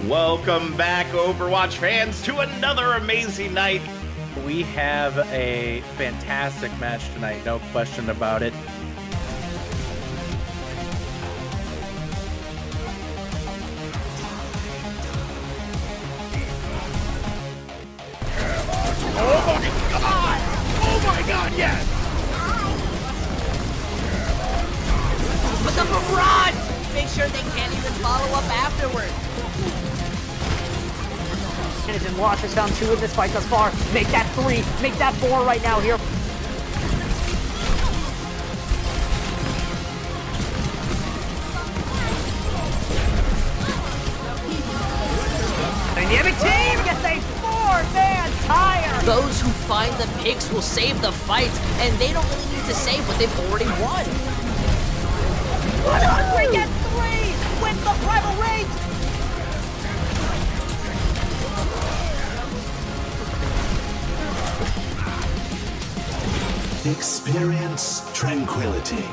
Welcome back, Overwatch fans, to another amazing night. We have a fantastic match tonight, no question about it. Oh my god, yes! Put the barrage! Make sure they can't even follow up afterward. And Wash is down 2 in this fight thus far. Make that 3, make that 4 right now here. Dynamic team gets a 4-man tire. Those who find the picks will save the fight, and they don't really need to save what they've already won. 100 gets 3 with the primal rage. Experience Tranquility.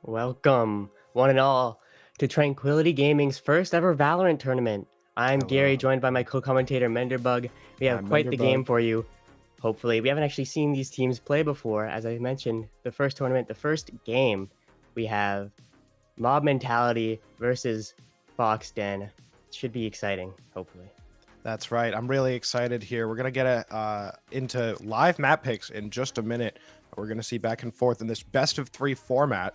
Welcome, one and all, to Tranquility Gaming's first ever Valorant tournament. I'm Gary, joined by my co-commentator Menderbug. We have quite the game for you. Hopefully, we haven't actually seen these teams play before. As I mentioned, the first tournament, the first game, we have Mob Mentality versus Fox Den. It should be exciting, hopefully. That's right. I'm really excited here. We're going to get into live map picks in just a minute. We're going to see back and forth in this best of 3 format.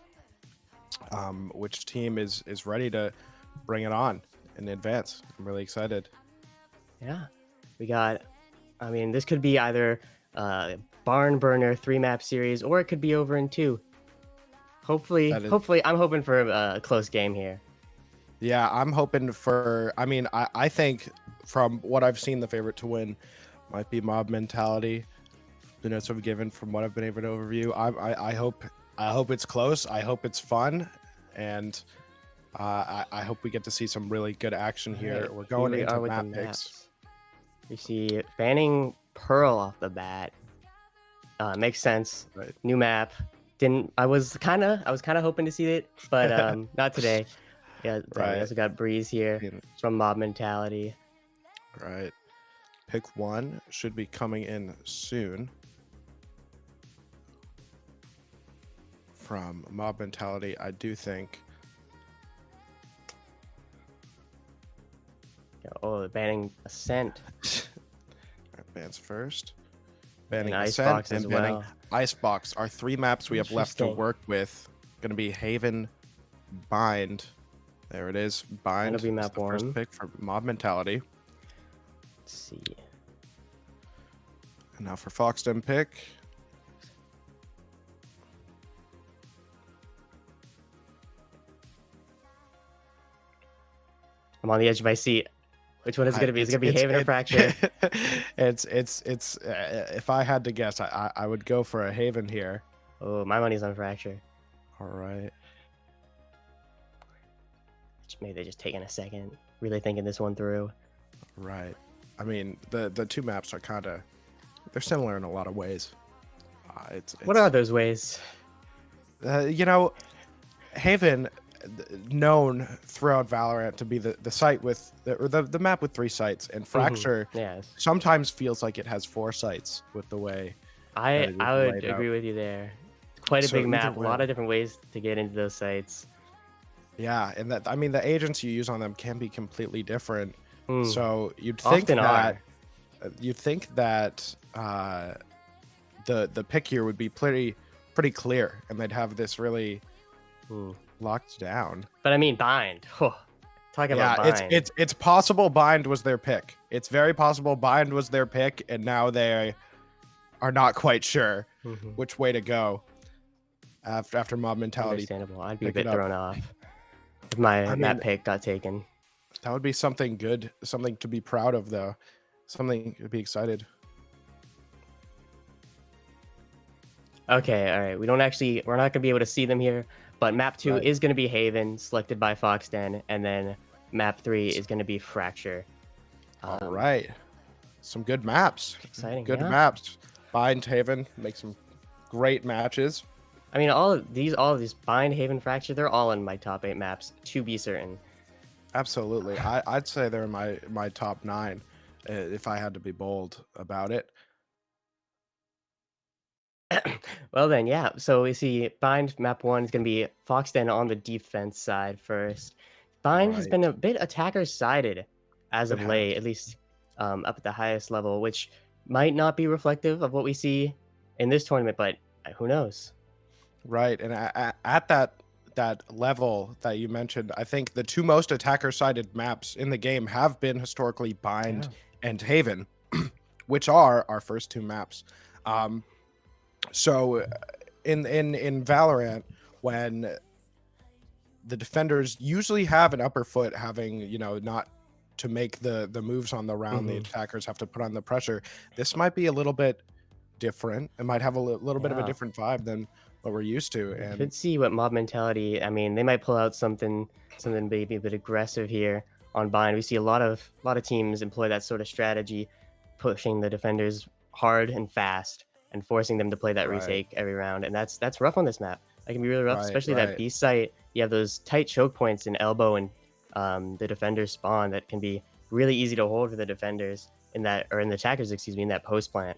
Which team is ready to bring it on in advance. I'm really excited. Yeah, we got, I mean, this could be either barn burner 3-map series, or it could be over in 2. Hopefully, I'm hoping for a close game here. Yeah, I'm hoping for, I mean, I think from what I've seen, the favorite to win might be Mob Mentality. The notes I've given from what I've been able to overview. I hope it's close. I hope it's fun, and I hope we get to see some really good action here. We're going into map picks. We see banning Pearl off the bat. Makes sense. Right. New map. I was kind of hoping to see it, but not today. Yeah, right. We also got Breeze here from Mob Mentality. Right. Pick 1 should be coming in soon. From Mob Mentality, I do think. Oh, banning Ascent. Right, bans first. Banning and Ascent Icebox and as banning well. Icebox are 3 maps we have left to work with. Gonna be Haven Bind. There it is. Bind. That'll be map is the first 1. pick for Mob Mentality. Let's see. And now for Foxden pick. I'm on the edge of my seat. Which one is it gonna be? Is it gonna be Haven or Fracture? It's if I had to guess, I would go for a Haven here. Oh, my money's on Fracture. All right. Maybe they're just taking a second, really thinking this one through. Right. I mean, the two maps are kind of, they're similar in a lot of ways. What are those ways? You know, Haven, known throughout Valorant to be the site with the map with 3 sites, and Fracture Yes. sometimes feels like it has 4 sites with the way. I would would agree with you there. Quite a So big either map, a lot way. of different ways to get into those sites. Yeah, and that, I mean, the agents you use on them can be completely different. Hmm. So you'd think Often that are. you'd think that the pick here would be pretty clear, and they'd have this really Hmm. locked down. But I mean, Bind. Talk Yeah, about Bind. it's possible Bind was their pick. It's very possible Bind was their pick, and now they are not quite sure Mhm. which way to go after Mob Mentality. Understandable. I'd be a pick it bit up. thrown off if my I map mean- pick got taken. That would be something good, something to be proud of, though. Something to be excited. Okay, all right. We're not gonna be able to see them here, but map 2 Right. is gonna be Haven, selected by Foxden, and then map 3 is gonna be Fracture. All right, some good maps. Exciting. Good yeah. maps. Bind Haven make some great matches. I mean, all of these Bind, Haven, Fracture, they're all in my top 8 maps, to be certain. Absolutely, I'd say they're in my top 9, if I had to be bold about it. Well then, yeah. So we see Bind map 1 is going to be Foxden on the defense side first. Bind has Right. been a bit attacker sided as It of late, has. at least up at the highest level, which might not be reflective of what we see in this tournament, but who knows? Right, and at that level that you mentioned, I think the 2 most attacker-sided maps in the game have been historically Bind and Haven, which are our first 2 maps. So in Valorant, when the defenders usually have an upper foot, having, you know, not to make the moves on the round, the attackers have to put on the pressure. This might be a little bit different. It might have a little bit of a Yeah. different vibe than what we're used to. We And could see what Mob Mentality. I mean, they might pull out something maybe a bit aggressive here on Bind. We see a lot of teams employ that sort of strategy, pushing the defenders hard and fast and forcing them to play that Right. retake every round. And that's rough on this map. That can be really rough, Right, especially right. that B site. You have those tight choke points in elbow and the defender's spawn that can be really easy to hold for the defenders in that, or in the attackers, excuse me, in that post plant.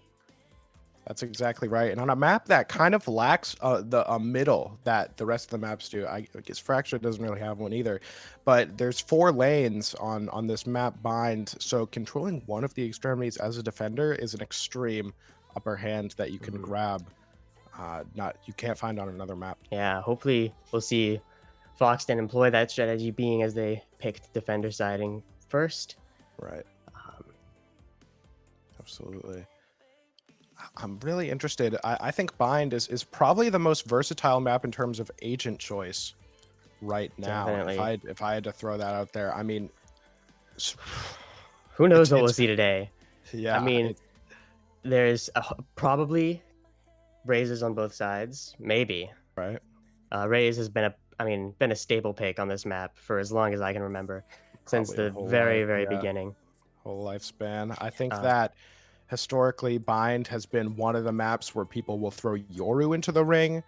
that's exactly right. And on a map that kind of lacks a middle that the rest of the maps do, I guess Fracture doesn't really have one either. But there's 4 lanes on this map Bind, so controlling one of the extremities as a defender is an extreme upper hand that you can grab. You can't find on another map. Yeah, hopefully we'll see Foxden employ that strategy, being as they picked defender siding first. Right. Absolutely. I'm really interested. I think Bind is probably the most versatile map in terms of agent choice right now. Definitely. If I had to throw that out there, I mean, Who knows what we'll it's- see today? yeah. I mean, there's probably raises on both sides, maybe. right. Raze has been a staple pick on this map for as long as I can remember, since Probably the the whole very life, very yeah. beginning. Whole lifespan. I think Uh, that historically Bind has been one of the maps where people will throw Yoru into the ring.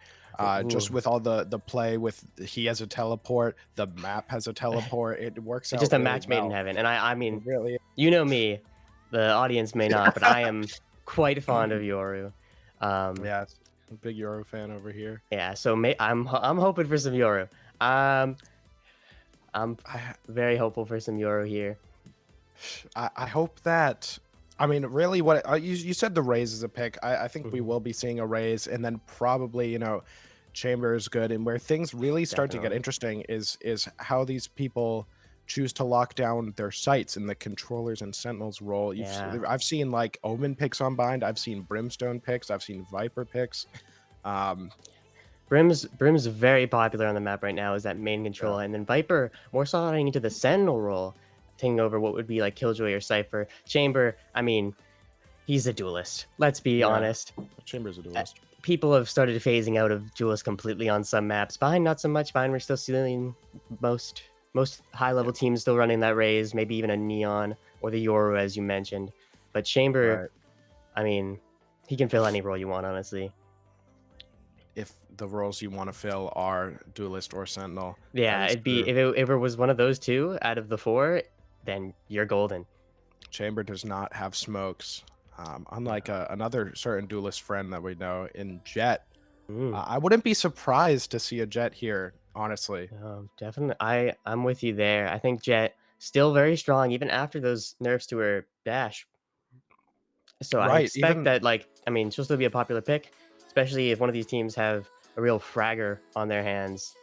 Just Ooh. with all the play with he has a teleport, the map has a teleport. It works out. It's just a really match made in well. heaven, and I mean, It really. you know me, the audience may not, but I am quite fond of Yoru. Yeah, a big Yoru fan over here. Yeah, so I'm hoping for some Yoru. I'm very hopeful for some Yoru here. I hope that. I mean, really, what you said the raise is a pick. I think we will be seeing a raise, and then probably Chamber is good, and where things really start to get Definitely. interesting is how these people choose to lock down their sights in the controllers and sentinels role. Yeah. I've seen like Omen picks on bind, I've seen Brimstone picks, I've seen Viper picks. Brim's very popular on the map right now as that main control, and then Viper more slotting into the Sentinel role, taking over what would be like Killjoy or Cypher. Chamber, I mean, he's a duelist. Let's be honest. Chamber's a duelist. People have started phasing out of duelists completely on some maps. Behind, not so much. Behind, we're still seeing most high-level teams still running that Raze, maybe even a Neon or the Yoru, as you mentioned. But Chamber, I mean, he can fill any role you want, honestly. If the roles you want to fill are duelist or sentinel. Yeah, it'd be if it was one of those two out of the 4, then you're golden. Chamber does not have smokes, unlike another certain duelist friend that we know in Jet. I wouldn't be surprised to see a Jet here, honestly. Definitely, I'm with you there. I think Jet still very strong even after those nerfs to her dash. So I expect that, like, I mean, she'll still be a popular pick, especially if one of these teams have a real fragger on their hands,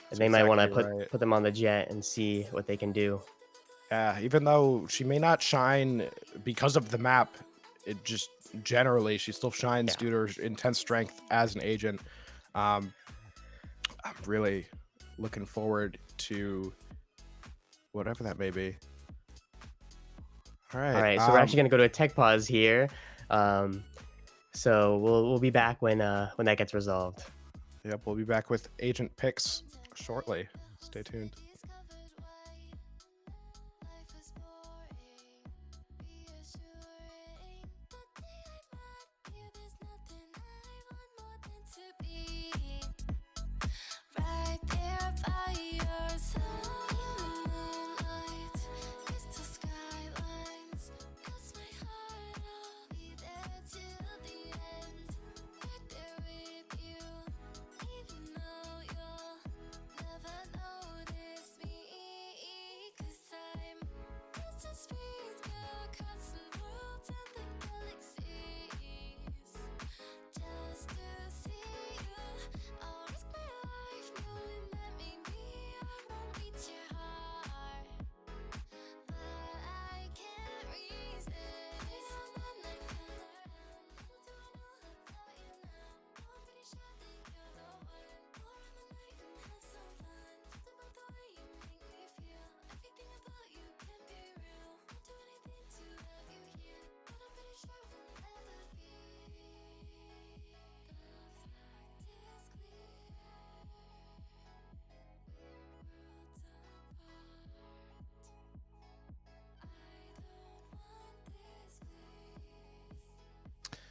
and they might want to put them on the Jet and see what they can do. Yeah, even though she may not shine because of the map, it just generally she still shines due to her intense strength as an agent. I'm really looking forward to whatever that may be. All right. So we're actually gonna go to a tech pause here. So we'll be back when that gets resolved. Yep, we'll be back with agent picks shortly. Stay tuned.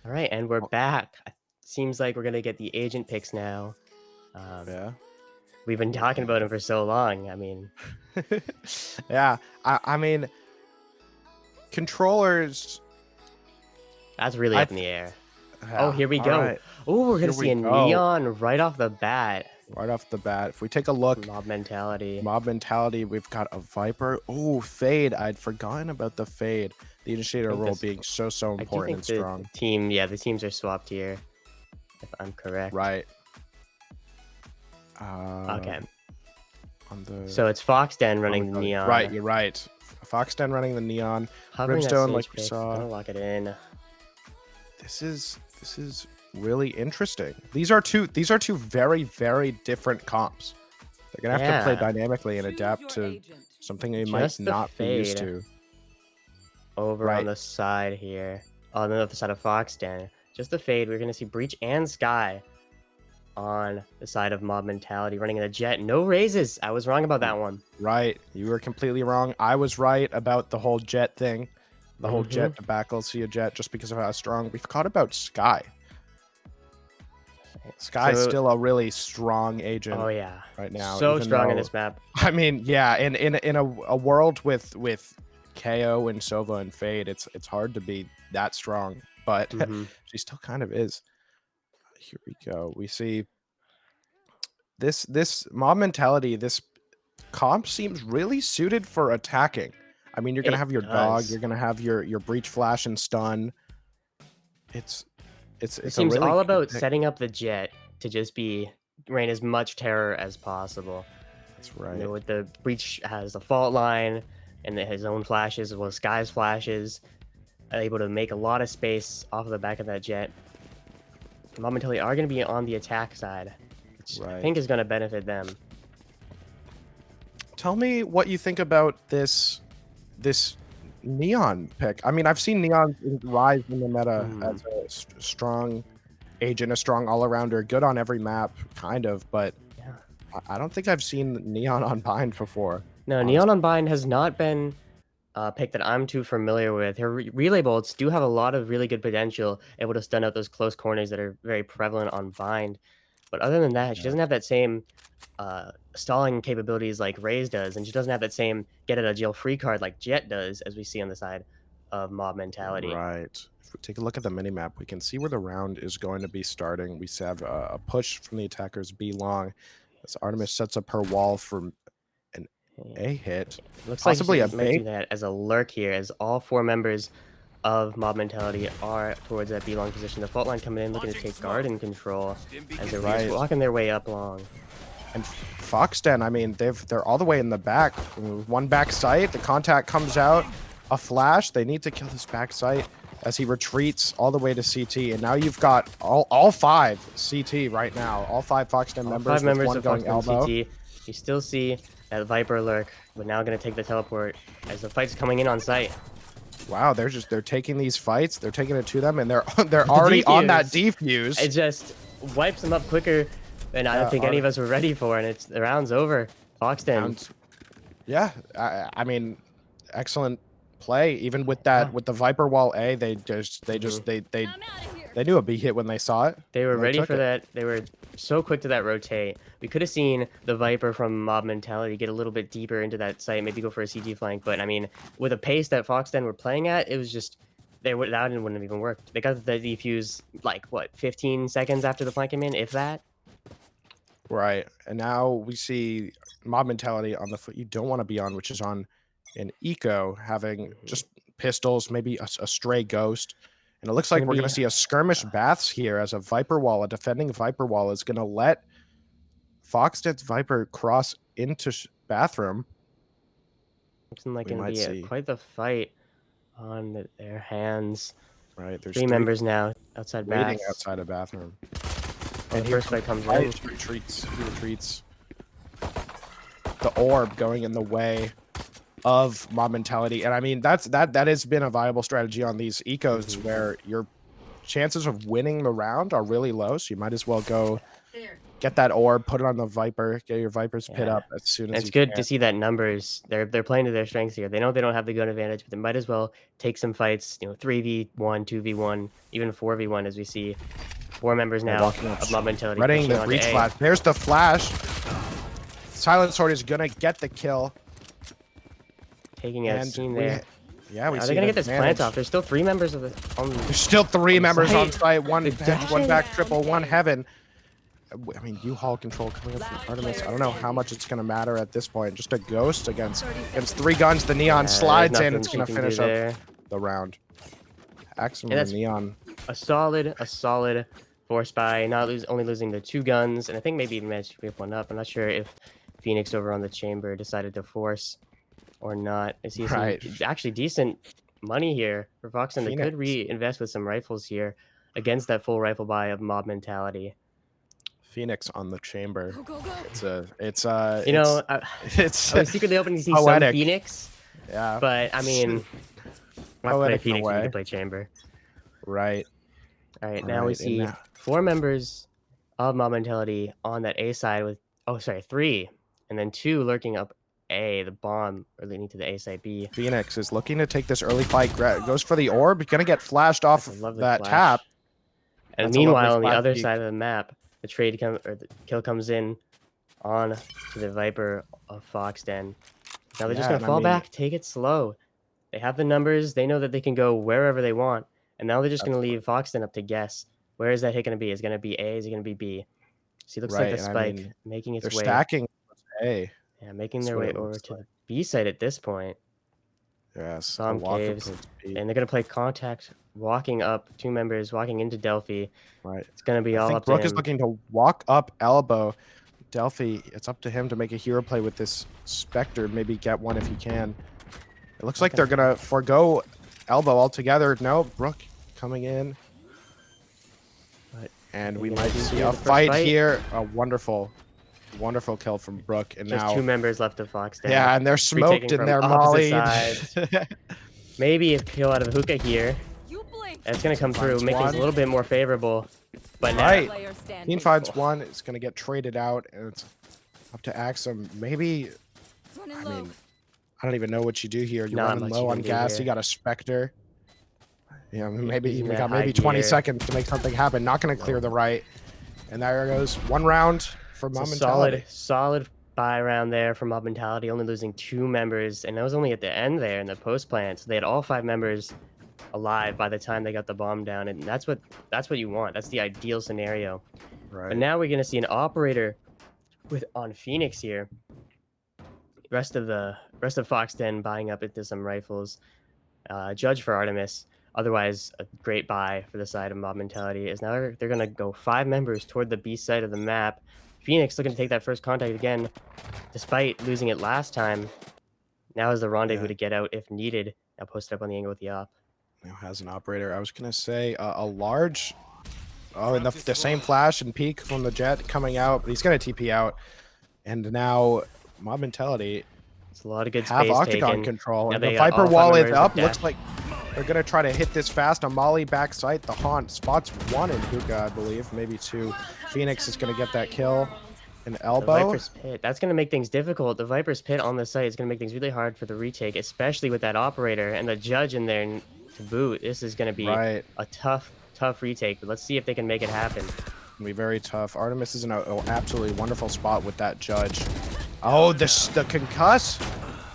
All right, and we're back. Seems like we're gonna get the agent picks now. Yeah. We've been talking about him for so long. I mean, yeah. I mean, controllers. That's really up in the air. Oh, here we go. Right. Oh, we're gonna see a Neon right off the bat. Right off the bat. If we take a look, Mob mentality. We've got a Viper. Oh, Fade. I'd forgotten about the Fade. The initiator role being so important and strong. The teams are swapped here, if I'm correct. Right. Okay. So it's Foxden running the Neon. Right, you're right. Foxden running the Neon. Hovering Brimstone, that like sage we pick. saw. Gonna lock it in. This is really interesting. These are two very, very different comps. They're gonna have to play dynamically and adapt to something they might not be used to. Over on the side here, on the other side of Foxden, just the Fade. We're gonna see Breach and Sky on the side of Mob Mentality running in a Jet. No raises. I was wrong about that one. Right, you were completely wrong. I was right about the whole Jet thing, the whole Jet debacle. See a Jet just because of how strong. We forgot about Sky. Sky's still a really strong agent. Oh yeah, right now. So strong in this map. I mean, yeah, in a world with KO and Sova and Fade, it's hard to be that strong, but she still kind of is. Here we go. We see this Mob Mentality. This comp seems really suited for attacking. I mean, you're gonna have your dog. You're gonna have your Breach Flash and stun. It seems all about setting up the Jet to just be rain as much terror as possible. That's You right. know, with the Breach has the fault line and his own flashes as well as Sky's flashes, able to make a lot of space off of the back of that jet. Momentarily are going to be on the attack side, which I Right. think is going to benefit them. Tell me what you think about this Neon pick. I mean, I've seen Neon rise in the meta as a strong agent, a strong all-arounder, good on every map, kind of, but Yeah. I don't think I've seen Neon on Bind before. No, honestly. Neon Unbind has not been a pick that I'm too familiar with. Her relay bolts do have a lot of really good potential, able to stun out those close corners that are very prevalent on Bind. But other than that, she doesn't have that same stalling capabilities like Raze does, and she doesn't have that same get out of jail free card like Jet does, as we see on the side of Mob Mentality. Right. If we take a look at the minimap, we can see where the round is going to be starting. We have a push from the attackers B long as Artemis sets up her wall for an A hit. Looks Possibly like a she might do bait. that as a lurk here, as all 4 members of Mob Mentality are towards that B long position. The fault line coming in, looking to take guard and control as they're Right. walking their way up long. And Foxden, I mean, they're all the way in the back. One back sight, the contact comes out, a flash. They need to kill this back sight as he retreats all the way to CT. And now you've got all 5 CT right now. All 5 Foxden All members. 5 members one of going Foxden elbow. CT. You still see that Viper lurk, but now going to take the teleport as the fight's coming in on site. Wow, they're taking these fights, they're taking it to them, and they're already on that defuse. It just wipes them up quicker than I don't think any of us were ready for, and the round's over. Foxden. Yeah, I mean, excellent play. Even with that, with the Viper wall A, they knew a B hit when they saw it. They were and ready took for it. that. They were so quick to that rotate. We could have seen the Viper from Mob Mentality get a little bit deeper into that site, maybe go for a CT flank. But I mean, with a pace that Foxden were playing at, it was just that wouldn't have even worked. They got the defuse like what 15 seconds after the flank came in, if that. Right, and now we see Mob Mentality on the foot you don't want to be on, which is on an Eco, having just pistols, maybe a stray ghost. And it looks like we're going to see a skirmish baths here as a Viper wall, a defending Viper wall is going to let Foxden's Viper cross into bathroom. Looking like going to be quite the fight on their hands. Right, there's 3 members now outside waiting baths. outside of bathroom. And the first fight comes in. He retreats. The orb going in the way of Mob Mentality, and I mean that has been a viable strategy on these ecos where your chances of winning the round are really low. So you might as well go get that orb, put it on the Viper, get your Viper's pit up as soon as it's good to see that numbers they're playing to their strengths here. They know they don't have the gun advantage, but they might as well take some fights. 3v1, 2v1, even 4v1, as we see 4 members now of Mob Mentality. Readying the breach flash. There's the flash. Silent Sword is gonna get the kill. Taking a scene there. Yeah, we Are see they gonna get this plant off? There's still 3 members of the. There's still 3 members on site. One back triple, one heaven. I mean, U-Haul control coming up from Artemis. I don't know how much it's gonna matter at this point. Just a ghost against 3 guns. The Neon slides in. It's gonna finish up the round. Axum and Neon. A solid force buy. Only losing the 2 guns, and I think maybe even managed to pick one up. I'm not sure if Phoenix over on the chamber decided to force or not. I see some actually decent money here for Foxden. They could reinvest with some rifles here against that full rifle buy of Mob Mentality. Phoenix on the chamber. It's I was secretly hoping to see some Phoenix. Yeah. But I mean, not play Phoenix, you can play chamber. Right. All right, now we see 4 members of Mob Mentality on that A side with 3, and then 2 lurking up A, the bomb, or leading to the A side B. Phoenix is looking to take this early fight. Goes for the orb. Gonna get flashed off that tap. And meanwhile, on the other side of the map, the kill comes in on to the Viper of Foxden. Now they're just gonna fall back, take it slow. They have the numbers. They know that they can go wherever they want, and now they're just gonna leave Foxden up to guess. Where is that hit gonna be? Is it gonna be A? Is it gonna be B? See, looks like the spike making its way. They're stacking A. Yeah, making their way over to the B side at this point. Yes. Some caves. And they're gonna play contact, walking up, 2 members walking into Delphi. Right. It's gonna be I all think up Brook to is him. looking to walk up elbow. Delphi, it's up to him to make a hero play with this Spectre. Maybe get one if he can. It looks like they're gonna forego elbow altogether. No, Brook coming in. And we might see a fight here. A wonderful kill from Brook. And Just now 2 members left of Fox. yeah, and they're smoked Retaking and from they're opposite mollied. sides. Maybe a kill out of Hookah here. It's gonna come through, make things a little bit more favorable. But now, Team finds one. It's gonna get traded out, and it's up to Axum. Maybe. I mean, I don't even know what you do here. You're Not running much low you on can do gas. here. You got a Spectre. Yeah, maybe Using we that got high 20 gear. seconds to make something happen. Not gonna clear the right. And there goes 1 round for it's a Mob Mentality. solid buy round there for Mob Mentality, only losing 2 members, and that was only at the end there in the post plant. So they had all 5 members alive by the time they got the bomb down, and that's what you want. That's the ideal scenario. Right. But now we're gonna see an operator on Phoenix here. Rest of Fox Den buying up into some rifles. Judge for Artemis. Otherwise, a great buy for the side of Mob Mentality is now they're gonna go 5 members toward the B side of the map. Phoenix looking to take that first contact again, despite losing it last time. Now is the rendezvous to get out if needed. Now posted up on the angle with the op. Now has an operator. I was gonna say a large. Oh, and the same flash and peak from the jet coming out, but he's gonna TP out. And now Mob Mentality It's a lot of good have space octagon taken. control, Now and the they got Viper all 5 wall is members of up. Looks death. like they're gonna try to hit this fast. A Molly back sight. The Haunt spots 1 in Hookah, I believe, maybe 2. Phoenix is gonna get that kill. An The elbow. Viper's Pit. That's going to make things difficult. The Viper's Pit on the site is going to make things really hard for the retake, especially with that operator and the judge in there to boot. This is going to be Right. a tough retake, but let's see if they can make it happen. Gonna be very tough. Artemis is in an absolutely wonderful spot with that judge. Oh, the concuss.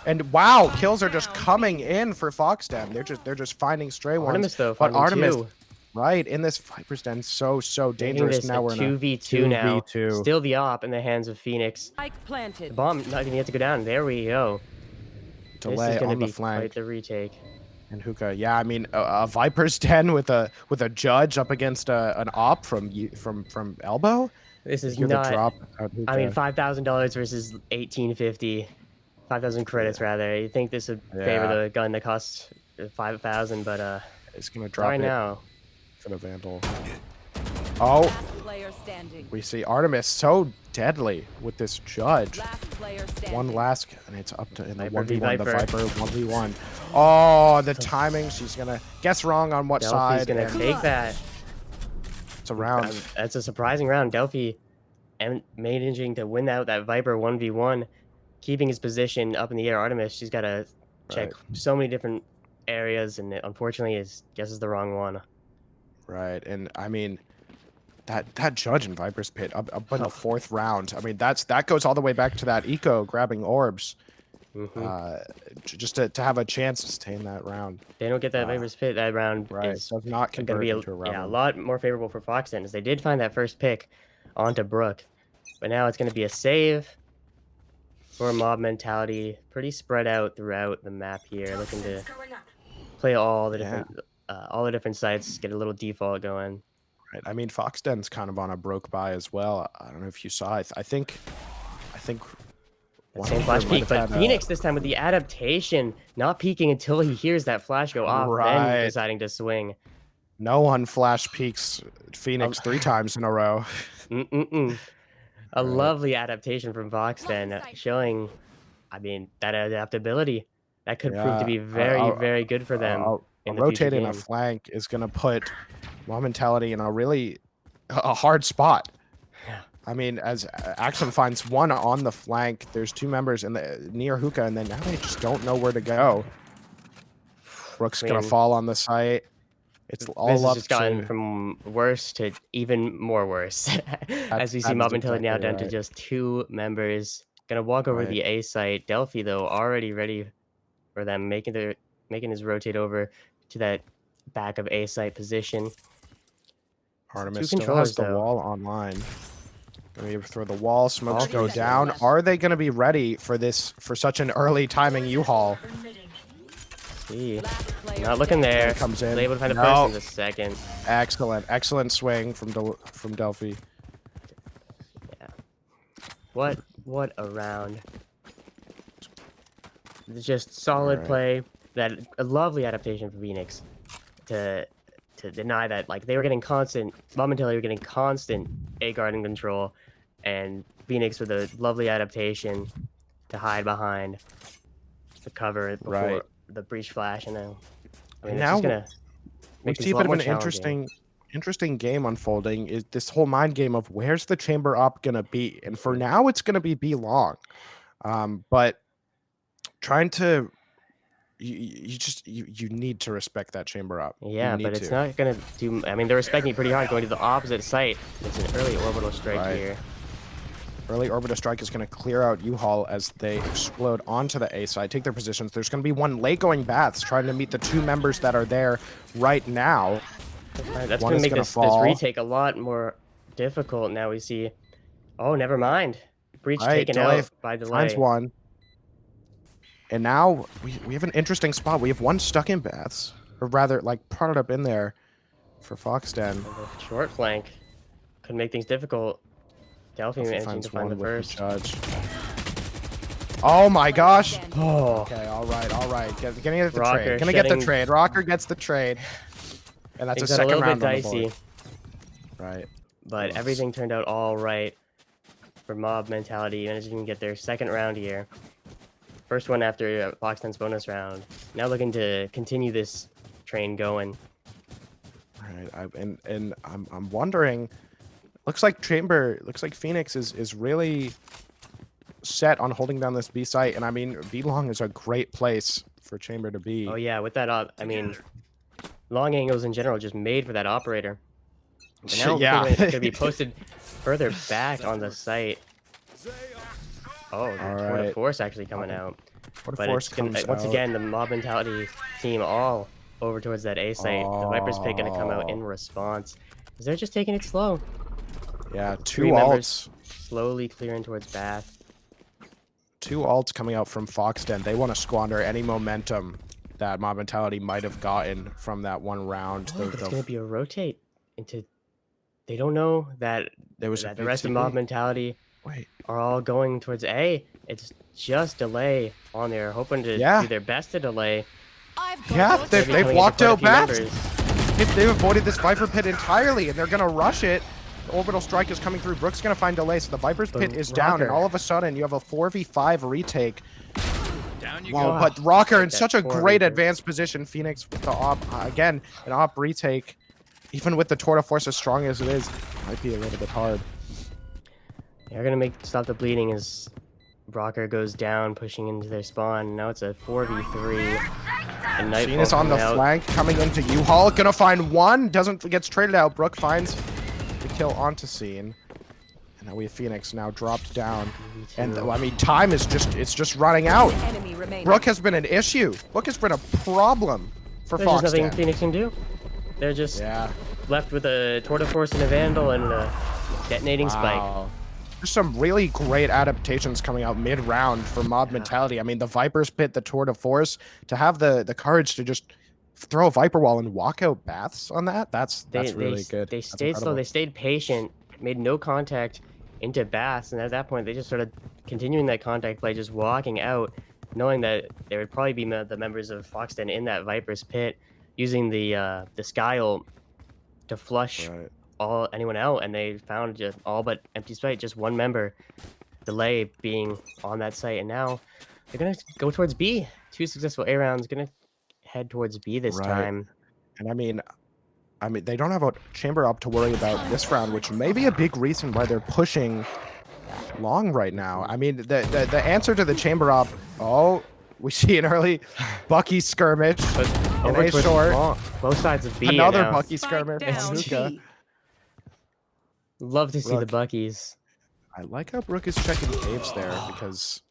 And wow, kills are just coming in for Foxden. They're just finding stray ones. Artemis, though, but finding Artemis, 2. right in this Viper's Den, so Making dangerous. this Now a we're in a 2v2 now. 2v2. Still the op in the hands of Phoenix. Spike planted. The bomb not even yet to go down. There we go. Delay this is going on to the be flank. quite the retake. And Hookah, yeah, I mean a Viper's Den with a judge up against an op from elbow. This is Hear not. the drop. I mean, $5,000 versus 1850. 5,000 credits rather. You think this would favor the gun that costs 5,000, but it's gonna drop right it now. for the Vandal. Oh, Player standing. we see Artemis so deadly with this judge. Last player standing. One last, and it's up to in the Viper v 1v1, the Viper. Viper 1v1. Oh, the timing. She's gonna guess wrong on what Delphi's side. gonna and take that. It's a round. That's a surprising round. Delphi managing to win out that Viper 1v1, keeping his position up in the air. Artemis, she's got to check so many different areas, and unfortunately, guesses the wrong one. Right, and I mean, that judge in Viper's Pit up in the 4th round. I mean, that goes all the way back to that eco grabbing orbs. Just to have a chance to stay in that round. They don't get that Viper's Pit that round. Does not going to convert be into a round. a lot more favorable for Foxden, as they did find that first pick onto Brook, but now it's going to be a save for Mob Mentality. Pretty spread out throughout the map here, looking to play all the different sites, get a little default going. Right. I mean, Foxden's kind of on a broke buy as well. I don't know if you saw. I think. That same flash peek, but Phoenix this time with the adaptation, not peeking until he hears that flash go off, then deciding to swing. No one flash peeks Phoenix 3 times in a row. A lovely adaptation from Foxden, showing, I mean, that adaptability that could prove to be very good for them. Rotating a flank is going to put Mob Mentality in a hard spot. I mean, as Axum finds 1 on the flank, there's 2 members near Hookah, and then now they just don't know where to go. Brook's gonna fall on the site. It's all this up has just gotten to from worse to even more worse. As we see Mob Mentality now down to just 2 members. Gonna walk over the A site. Delphi though already ready for them, making his rotate over to that back of A site position. Artemis still has the wall online. Gonna throw the wall, smokes go down. Are they gonna be ready for this, for such an early timing U-Haul? see. Not looking there. Comes in. Able to find a No. person in the second. Excellent swing from Delphi. Yeah. What a round. Just solid Alright. play. That a lovely adaptation for Phoenix to deny that. Like they were getting momentarily were getting constant A guarding control, and Phoenix with a lovely adaptation to hide behind the cover before the breach flash, and then I mean, it's Now just gonna we make see things a a lot bit of more an challenging. interesting game unfolding. Is this whole mind game of where's the chamber up gonna be? And for now, it's gonna be B long. But trying to you need to respect that chamber up. Yeah, You need but it's to. not gonna do. I mean, they're respecting it pretty hard, going to the opposite site. It's an early orbital strike Right. here. Early orbital strike is going to clear out U-Haul as they explode onto the A side, take their positions. There's going to be one late going Baths trying to meet the two members that are there right now. Right, that's One gonna is make gonna this fall. retake a lot more difficult. Now we see. Oh, never mind. Breach Right, taken delay out by delay. Finds one. And now we have an interesting spot. We have one stuck in Baths, or rather, like, prodded up in there for Foxden. The short flank could make things difficult. Delphi managing Finds to find the one with first. Judge. Oh my gosh! Oh, Okay, all right. Getting at the Rocker trade. Gonna get the shedding- trade. Rocker gets the trade. And that's a things got a second little bit round on the dicey, board. Right. but Yes. everything turned out all right for Mob Mentality, managing to get their second round here. First one after Foxden's bonus round. Now looking to continue this train going. Right. I'm wondering. Looks like Phoenix is really set on holding down this B site, and I mean B long is a great place for Chamber to be. Oh yeah, with that up, I mean, long angles in general just made for that operator. But now Yeah. it's gonna be posted further back on the site. Oh, the Tour de Alright. Force actually coming out. What But force it's gonna, comes once out. again, the Mob Mentality team all over towards that A site. The Viper's pick gonna come out in response. 'Cause they're just taking it slow. Yeah, two Three members alts. slowly clearing towards Bath. Two alts coming out from Foxden. They want to squander any momentum that Mob Mentality might have gotten from that one round. Oh, it's gonna be a rotate into. They don't know that, There was a that the big rest of TP. Mob Mentality Wait, are all going towards A. It's just delay on there, hoping to Yeah. do their best to delay. yeah, Maybe they've coming into walked quite a out few back. members. They've avoided this Viper pit entirely, and they're gonna rush it. The orbital strike is coming through. Brooks gonna find delay, so the Viper's pit is down, and Rocker. all of a sudden you have a 4v5 retake. Down you Wow, go. but Rocker in That such a four great Reaper. advanced position. Phoenix with the op again, an op retake. Even with the Tour de Force as strong as it is, might be a little bit hard. They're gonna stop the bleeding as Rocker goes down, pushing into their spawn. Now it's a 4v3. And Nightfall Sheen is on the coming out. flank, coming into U-Haul. Gonna find one, gets traded out. Brook finds the kill onto Scene. And now we have Phoenix now dropped down. And I mean, time is just running out. Enemy remaining. Brook has been an issue. Brook has been a problem for There's just nothing Foxden. Phoenix can do. They're just Yeah. left with a Tour de Force and a Vandal and a detonating spike. Wow. There's some really great adaptations coming out mid-round for Mob Mentality. I mean, the Viper's Pit, the Tour de Force, to have the courage to just throw a Viper Wall and walk out Baths on that's really good. They That's stayed slow. incredible. They stayed patient, made no contact into Baths, and at that point, they just started continuing that contact play, just walking out, knowing that there would probably be the members of Foxden in that Viper's Pit, using the Sky ult to flush Right. anyone out, and they found just all but empty site, just one member. Delay being on that site, and now they're gonna go towards B. 2 successful A rounds, gonna head towards B this Right. time. And I mean, they don't have a chamber up to worry about this round, which may be a big reason why they're pushing long right now. I mean, the answer to the chamber up. Oh, we see an early Bucky skirmish. And Over A towards short. long. Both sides of B. Another now. Bucky skirmish. Spike from down Nuka. B. Love to see the Rook. Buckies. I like how Brook is checking caves there because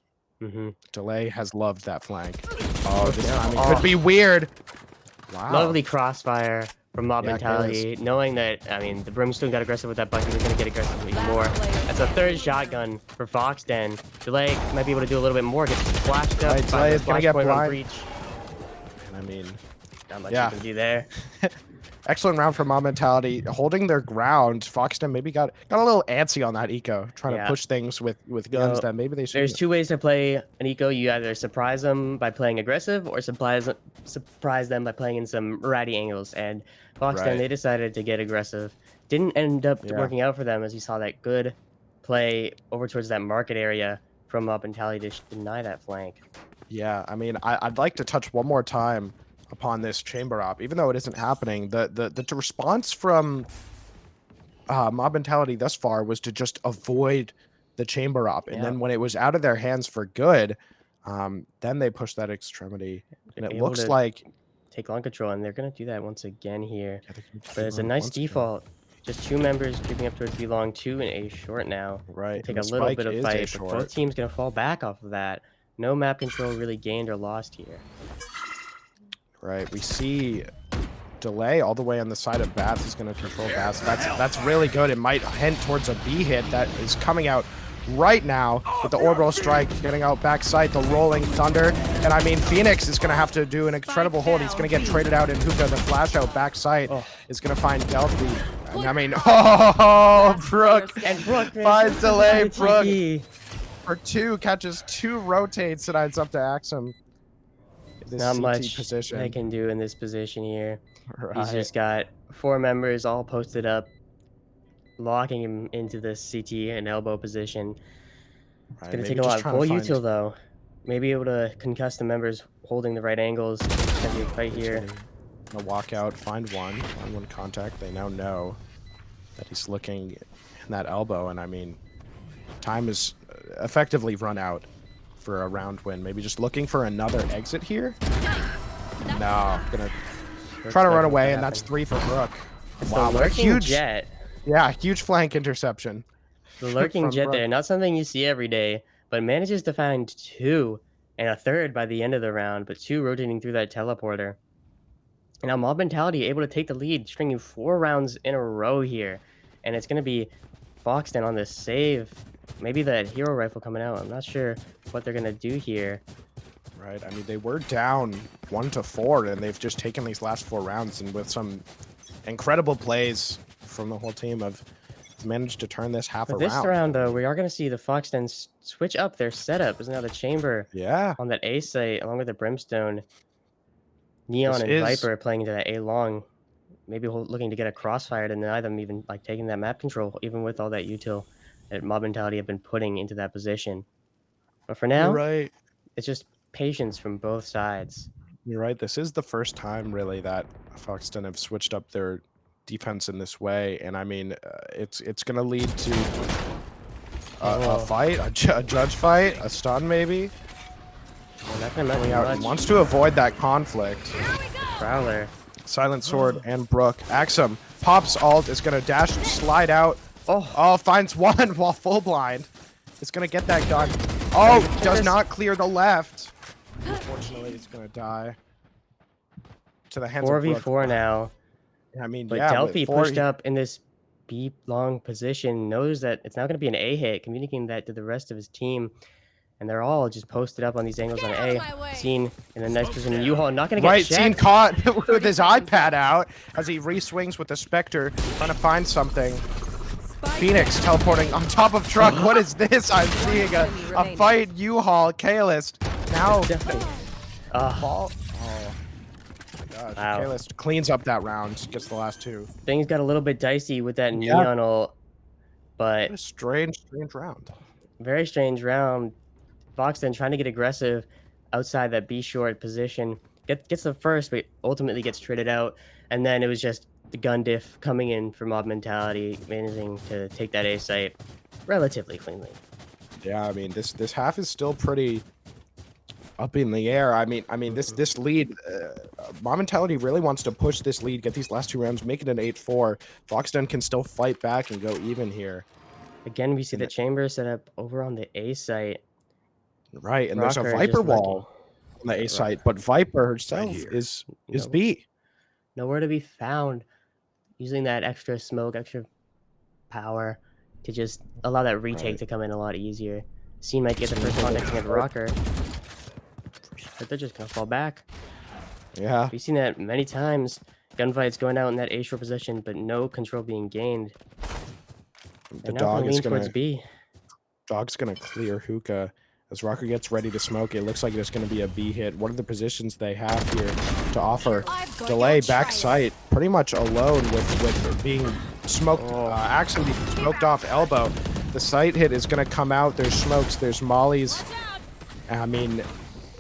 Delay has loved that flank. Oh, this Yeah. timing Oh. could be weird. Wow. Lovely crossfire from Mob Yeah, Mentality, knowing that, I mean, the Brimstone got aggressive with that Bucky, they're going to get aggressive even more. That's a third shotgun for Foxden. Delay might be able to do a little bit more, get flashed up Right, by Delay the is gonna get flashpoint on blind. breach. And I mean, Not much Yeah. you can do there. excellent round for Mob Mentality, holding their ground. Foxton maybe got a little antsy on that eco, trying Yeah. to push things with guns know, that maybe they should. There's two ways to play an eco. You either surprise them by playing aggressive, or surprise them by playing in some ratty angles. And Foxton, Right. they decided to get aggressive. Didn't end up Yeah. working out for them, as you saw that good play over towards that market area from Mob Mentality to deny that flank. Yeah, I mean, I'd like to touch one more time upon this chamber op, even though it isn't happening. The response from Mob Mentality thus far was to just avoid the chamber op, and then when it was out of their hands for good, then they pushed that extremity, and it Able looks to like take long control, and they're gonna do that once again here. yeah, they can But it's a run nice once again. default. Just two members creeping up towards B long, 2 and A short now. Right, Take and a the little spike bit of is A fight, but short. both teams gonna fall back off of that. No map control really gained or lost here. Right, we see delay all the way on the side of Bats. He's going to control Bats. That's really good. It might hint towards a B hit that is coming out right now with the orbital strike getting out backside, the rolling thunder, and I mean Phoenix is going to have to do an incredible hold. He's going to get traded out in hookah. The flash out backside is going to find Delphi. And I mean, Brooke And Brooke finds delay. Brooke TP. for 2 catches 2 rotates, and it's up to Axum. This Not CT much position. they can do in this position here. Right. He's just got 4 members all posted up, locking him into this CT and elbow position. It's Right, gonna maybe take a just lot. trying to Full find- util though. Maybe able to concuss the members holding the right angles. It's gonna be a fight here. A walkout, find one contact. They now know that he's looking in that elbow, and I mean, time is effectively run out for a round win. Maybe just looking for another exit here. No, gonna try to run away, and that's 3 for Brooke. Wow, The what a lurking huge, jet. yeah, huge flank interception. The lurking from jet Brooke. there, not something you see every day, but manages to find 2 and a third by the end of the round, but 2 rotating through that teleporter. And now Mob Mentality able to take the lead, stringing 4 rounds in a row here. And it's going to be Foxton on this save. Maybe that hero rifle coming out. I'm not sure what they're going to do here. Right, I mean, they were down 1-4, and they've just taken these last 4 rounds, and with some incredible plays from the whole team have managed to turn this half But around. this round, though, we are going to see the Foxton switch up their setup. Is now the chamber Yeah, on that A site, along with the Brimstone. Neon This and is- Viper playing into that A long. Maybe looking to get a crossfire to deny them even like taking that map control, even with all that util that Mob Mentality have been putting into that position. But for now, you're right. it's just patience from both sides. You're right. This is the first time, really, that Foxton have switched up their defense in this way, and I mean, it's going to lead to a fight, a judge fight, a stun maybe. Well, not gonna matter Coming out and much. wants to avoid that conflict. Prowler. Silent Sword and Brooke. Axum pops alt, is going to dash and slide out. Oh, finds one while full blind. Is going to get that gun. Oh, does not clear the left. Unfortunately, it's going to die. To the hands of Brooke. 4v4 now. I mean, But yeah, Delphi with 4 pushed up in this B long position, knows that it's not going to be an A hit, communicating that to the rest of his team. And they're all just posted up on these angles on A. Seen in a nice position in U-Haul, not going to get Right, seen checked. caught with his iPad out as he re-swings with the Spectre, trying to find something. Phoenix teleporting on top of truck. What is this? I'm seeing a fight. U-Haul, Kaelist. Now, Definitely. ball. Oh my gosh. Wow. Kaelist cleans up that round, gets the last 2. Things got a little bit dicey with that Yeah. Neon ult, but What a strange round. very strange round. Foxton trying to get aggressive outside that B short position. Gets the first, but ultimately gets traded out. And then it was just the gun diff coming in for Mob Mentality, managing to take that A site relatively cleanly. Yeah, I mean, this half is still pretty up in the air. I mean, this lead, Mob Mentality really wants to push this lead, get these last 2 rounds, make it an 8-4. Foxton can still fight back and go even here. Again, we see the chamber set up over on the A site. Right, and there's a Rocker Viper just wall on the A site, but Viper herself is Nope. B. Nowhere to be found. Using that extra smoke, extra power to just allow that retake Right. to come in a lot easier. Scene might get the first contact against Rocker, but they're just gonna fall back. Yeah. We've seen that many times. Gunfights going out in that A short position, but no control being gained. The They're now dog gonna is lean towards gonna B. dog's gonna clear hookah as Rocker gets ready to smoke. It looks like it's gonna be a B hit. What are the positions they have here to offer? Delay back sight, pretty much alone with being smoked. Axum being smoked off elbow. The sight hit is gonna come out. There's smokes. There's mollies. I mean,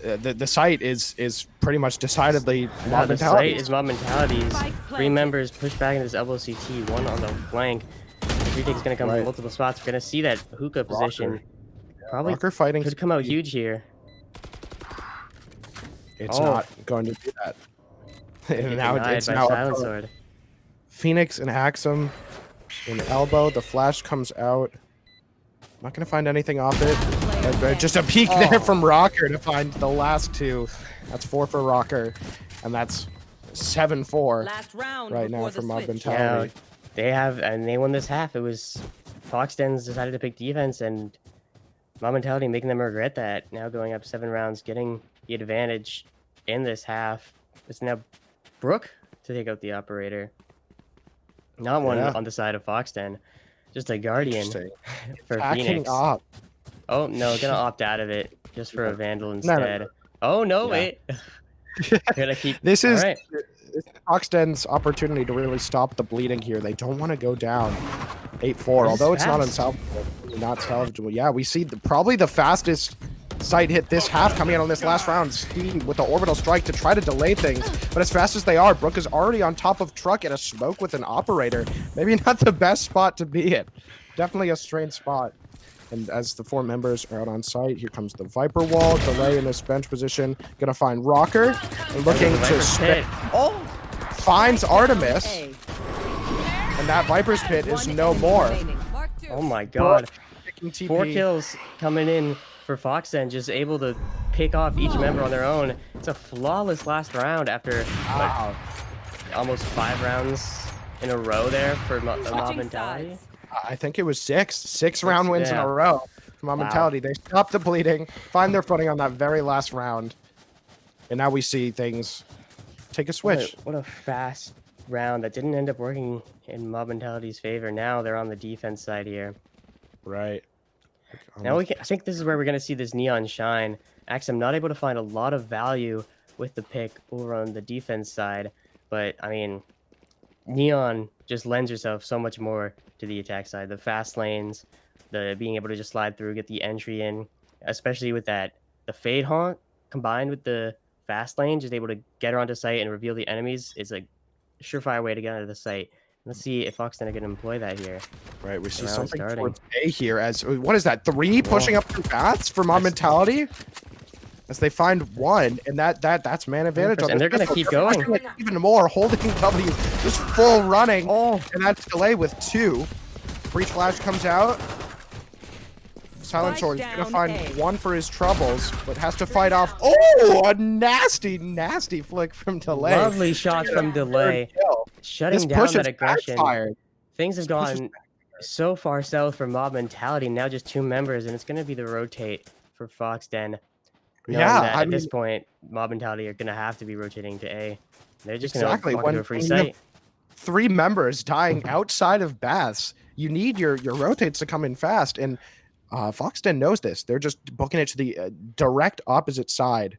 the site is pretty much decidedly mob The mentality. site is mob mentalities. 3 members push back into this elbow CT, 1 on the flank. The retake's gonna come from multiple spots. We're gonna see that hookah position. Probably Rocker fighting could come out huge here. It's not going to do that. And now it's by now Silent Sword. Phoenix and Axum in elbow. The flash comes out. Not gonna find anything off it. Just a peek there from Rocker to find the last 2. That's 4 for Rocker, and that's 7-4 right now for mob mentality. Yeah, they won this half. It was Foxdens decided to pick defense, and mob mentality making them regret that. Now going up 7 rounds, getting the advantage in this half. It's now Brook to take out the operator. Not one on the side of Foxden. Just a Guardian for Phoenix. Up. Oh, no, gonna opt out of it just for a Vandal instead. Oh, no, wait. Gonna keep... This is Foxden's opportunity to really stop the bleeding here. They don't want to go down 8-4, although it's not unsalvageable. Not salvageable. Yeah, we see probably the fastest sight hit this half coming out on this last round. Steam with the orbital strike to try to delay things, but as fast as they are, Brook is already on top of Truck at a smoke with an operator. Maybe not the best spot to be in. Definitely a strange spot. And as the 4 members are out on site, here comes the Viper wall. Delay in this bench position. Gonna find Rocker and looking to spit. Oh! Finds Artemis. And that Viper's pit is no more. Oh my god. 4 TP. kills coming in for Foxden, just able to pick off each member on their own. It's a flawless last round after like, almost 5 rounds in a row there for mob mentality. I think it was 6 round wins in a row for mob mentality. They stopped the bleeding, find their footing on that very last round, and now we see things take a switch. What a fast round that didn't end up working in mob mentality's favor. Now they're on the defense side here. Right. Now I think this is where we're going to see this Neon shine. Axum not able to find a lot of value with the pick over on the defense side, but I mean, Neon just lends herself so much more to the attack side. The fast lanes, the being able to just slide through, get the entry in, especially with that, the Fade Haunt combined with the fast lane, just able to get her onto site and reveal the enemies is a surefire way to get onto the site. Let's see if Foxden are going to employ that here. Right, we see something towards A here as, what is that, 3 pushing up through bats for mob mentality? As they find 1, and that's man advantage. And they're going to keep going. Even more, holding W, just full running. And that's delay with 2. Breach flash comes out. Silent Sword is going to find 1 for his troubles, but has to fight off. Oh, a nasty, nasty flick from Delay. Lovely shot from Delay. Shutting down that aggression. Things have gone so far south for mob mentality. Now just 2 members, and it's going to be the rotate for Foxden. At this point, mob mentality are going to have to be rotating to A. They're just going to walk into a free site. 3 members dying outside of Baths. You need your rotates to come in fast, and Foxden knows this. They're just booking it to the direct opposite side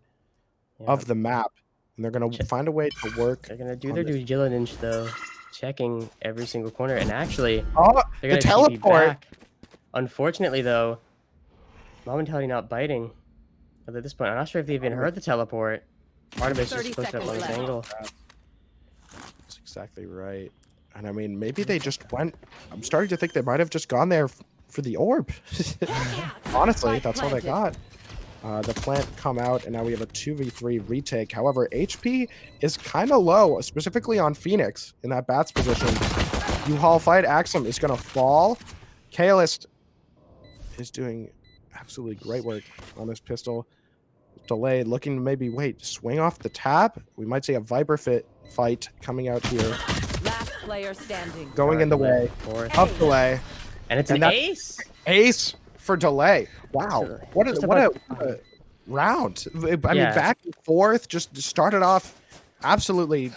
of the map, and they're going to find a way to work. They're going to do their due diligence, though, checking every single corner, and actually, they're the going to teleport. back. Unfortunately, though, mob mentality not biting. At this point, I'm not sure if they even heard the teleport. Artemis just pushed up on this angle. That's exactly right. And I mean, maybe they just went. I'm starting to think they might have just gone there for the orb. Honestly, that's all they got. The plant come out, and now we have a 2v3 retake. However, HP is kind of low, specifically on Phoenix in that bats position. U-Haul fight. Axum is going to fall. Kaelist is doing absolutely great work on this pistol. Delay, looking to maybe, swing off the tap. We might see a Viper fit fight coming out here. Last player standing. Going in the way of Delay. And it's an ace. Ace for Delay. Wow. What a round. I mean, back and forth. Just started off absolutely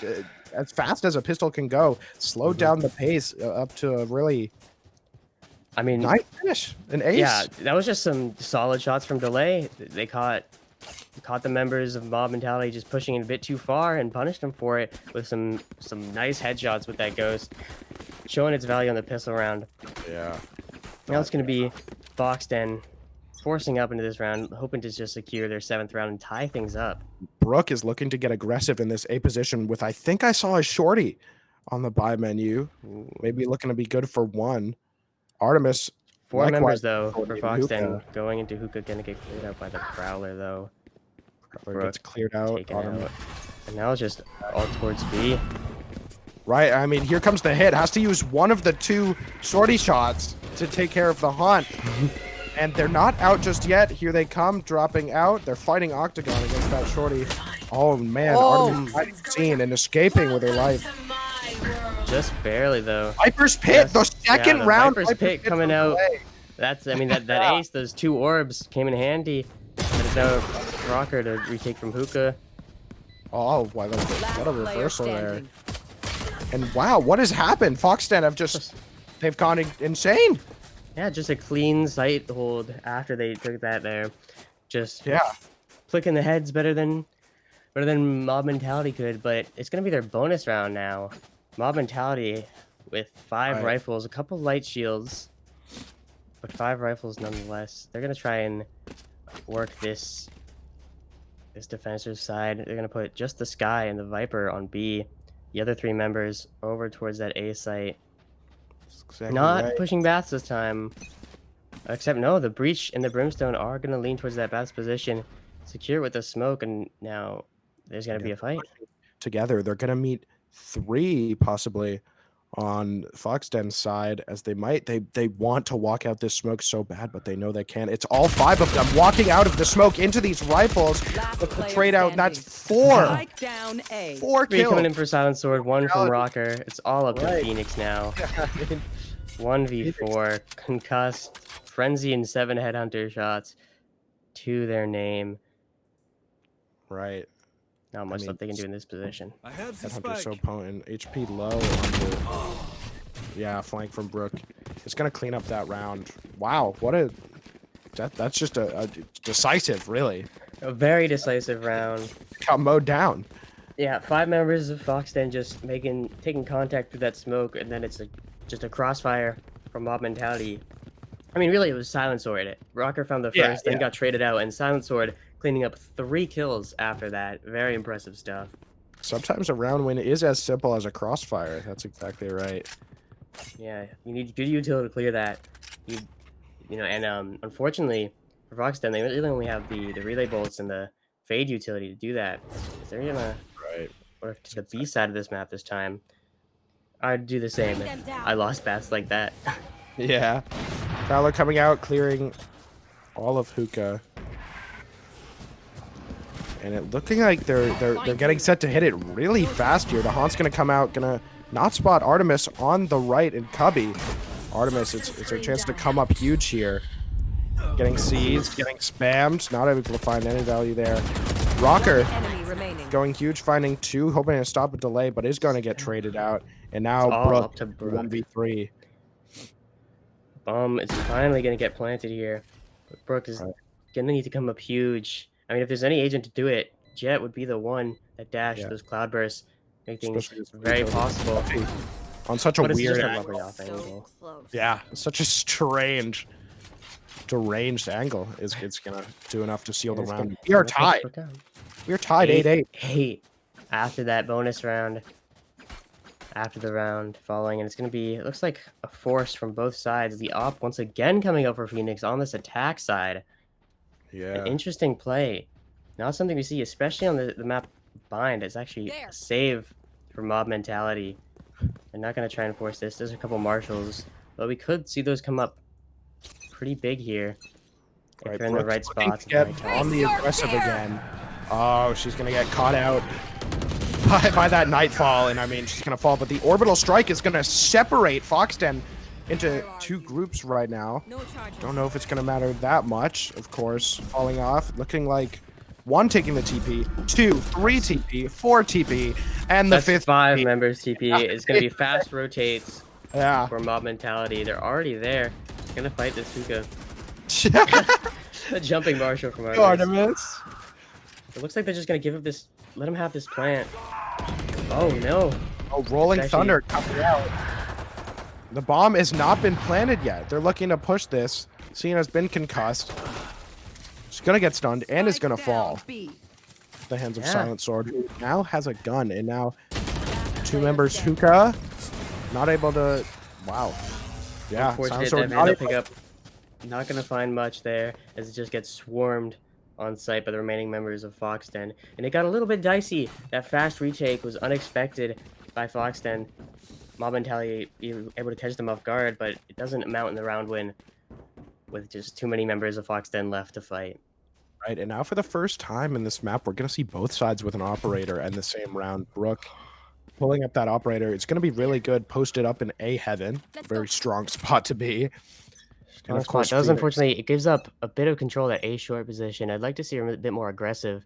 as fast as a pistol can go. Slowed down the pace up to a really nice finish. An ace. Yeah, that was just some solid shots from Delay. They caught the members of Mob Mentality just pushing it a bit too far and punished them for it with some nice headshots with that Ghost, showing its value on the pistol round. Yeah. Now it's going to be Foxden forcing up into this round, hoping to just secure their 7th round and tie things up. Brook is looking to get aggressive in this A position with, I think I saw a shorty on the buy menu. Maybe looking to be good for 1. Artemis. 4 members, though, for Foxden. Going into Hookah, going to get cleared out by the Prowler, though. Brook gets cleared out. And now it's just all towards B. Right, I mean, here comes the hit. Has to use one of the 2 shorty shots to take care of the hunt. And they're not out just yet. Here they come, dropping out. They're fighting Octagon against that shorty. Oh, man. Artemis fighting scene and escaping with her life. Just barely, though. Viper's Pit, the second round. Viper's Pit coming out. That's, I mean, that ace, those 2 orbs came in handy. There's no Rocker to retake from Hookah. Oh, wow, what a reversal there. And wow, what has happened? Foxden have just, they've gone insane. Yeah, just a clean sight hold after they took that there. Just flicking the heads better than Mob Mentality could, but it's gonna be their bonus round now. Mob Mentality with 5 rifles, a couple light shields, but 5 rifles nonetheless. They're gonna try and work this defensive side. They're gonna put just the Sky and the Viper on B. The other 3 members over towards that A site. Exactly Not pushing Bats this time. Except no, the Breach and the Brimstone are gonna lean towards that Bats position. Secure with the smoke, and now there's gonna be a fight. Together, they're gonna meet 3 possibly on Foxden's side, as they want to walk out this smoke so bad, but they know they can't. It's all 5 of them walking out of the smoke into these rifles. With the trade out, that's 4. 4 3 kills. coming in for Silent Sword, 1 from Rocker. It's all up to Phoenix now. 1v4, concussed, Frenzy and 7 headhunter shots to their name. Right. Not much left they can do in this position. Headhunter's so potent. HP low. Yeah, flank from Brook. It's gonna clean up that round. Wow, what a that's just a decisive, really. A very decisive round. Got mowed down. Yeah, 5 members of Foxden just taking contact with that smoke, and then it's just a crossfire from Mob Mentality. I mean, really, it was Silent Sword. Rocker found the first, then got traded out, and Silent Sword cleaning up 3 kills after that. Very impressive stuff. Sometimes a round win is as simple as a crossfire. That's exactly right. Yeah, you need good utility to clear that. You know, and unfortunately for Foxden, they really only have the relay bolts and the fade utility to do that. If they're gonna work to the B side of this map this time, I'd do the same if I lost bats like that. Yeah. Fowler coming out, clearing all of Hookah. And it looking like they're getting set to hit it really fast here. The Haunt's gonna come out, gonna not spot Artemis on the right and Cubby. Artemis, it's her chance to come up huge here. Getting seized, getting spammed, not able to find any value there. Rocker going huge, finding 2, hoping to stop a delay, but is going to get traded out. And now Brook, 1v3. It's finally going to get planted here. But Brook is going to need to come up huge. I mean, if there's any agent to do it, Jet would be the one that dashed those cloud bursts, make things very possible. On such a weird angle. Yeah, such a strange, deranged angle. It's gonna do enough to seal the round. We are tied. We're tied 8-8. After that bonus round, after the round following, and it's gonna be, it looks like a force from both sides. The op once again coming out for Phoenix on this attack side. Yeah. An interesting play. Not something we see, especially on the map Bind. It's actually a save for Mob Mentality. They're not going to try and force this. There's a couple marshals, but we could see those come up pretty big here. If they're in the right spots. On the aggressive again. Oh, she's going to get caught out by that Nightfall, and I mean, she's going to fall, but the orbital strike is going to separate Foxden into 2 groups right now. Don't know if it's going to matter that much, of course. Falling off, looking like 1 taking the TP, 2, 3 TP, 4 TP, and the That's 5th 5 TP. members TP. It's gonna be fast rotates Yeah. for mob mentality. They're already there. Gonna fight this hookah. The jumping Marshall from Artemis. Artemis. It looks like they're just gonna give up this. Let him have this plant. Oh no! Oh, rolling It's actually- thunder coming out. The bomb has not been planted yet. They're looking to push this. Cena's been concussed. She's gonna get stunned and is gonna fall. The hands of Yeah. Silent Sword, who now has a gun, and now 2 members hookah not able to. Wow. Yeah, Silent Unfortunate Sword that not Vanda able. pickup. Not gonna find much there as it just gets swarmed on site by the remaining members of Foxden. And it got a little bit dicey. That fast retake was unexpected by Foxden. Mob mentality able to catch them off guard, but it doesn't amount in the round win with just too many members of Foxden left to fight. Right, and now for the first time in this map, we're gonna see both sides with an operator in the same round. Brooke pulling up that operator. It's gonna be really good. Posted up in A heaven. Very strong spot to be. And of course, does Phoenix. unfortunately it gives up a bit of control at A short position. I'd like to see her a bit more aggressive,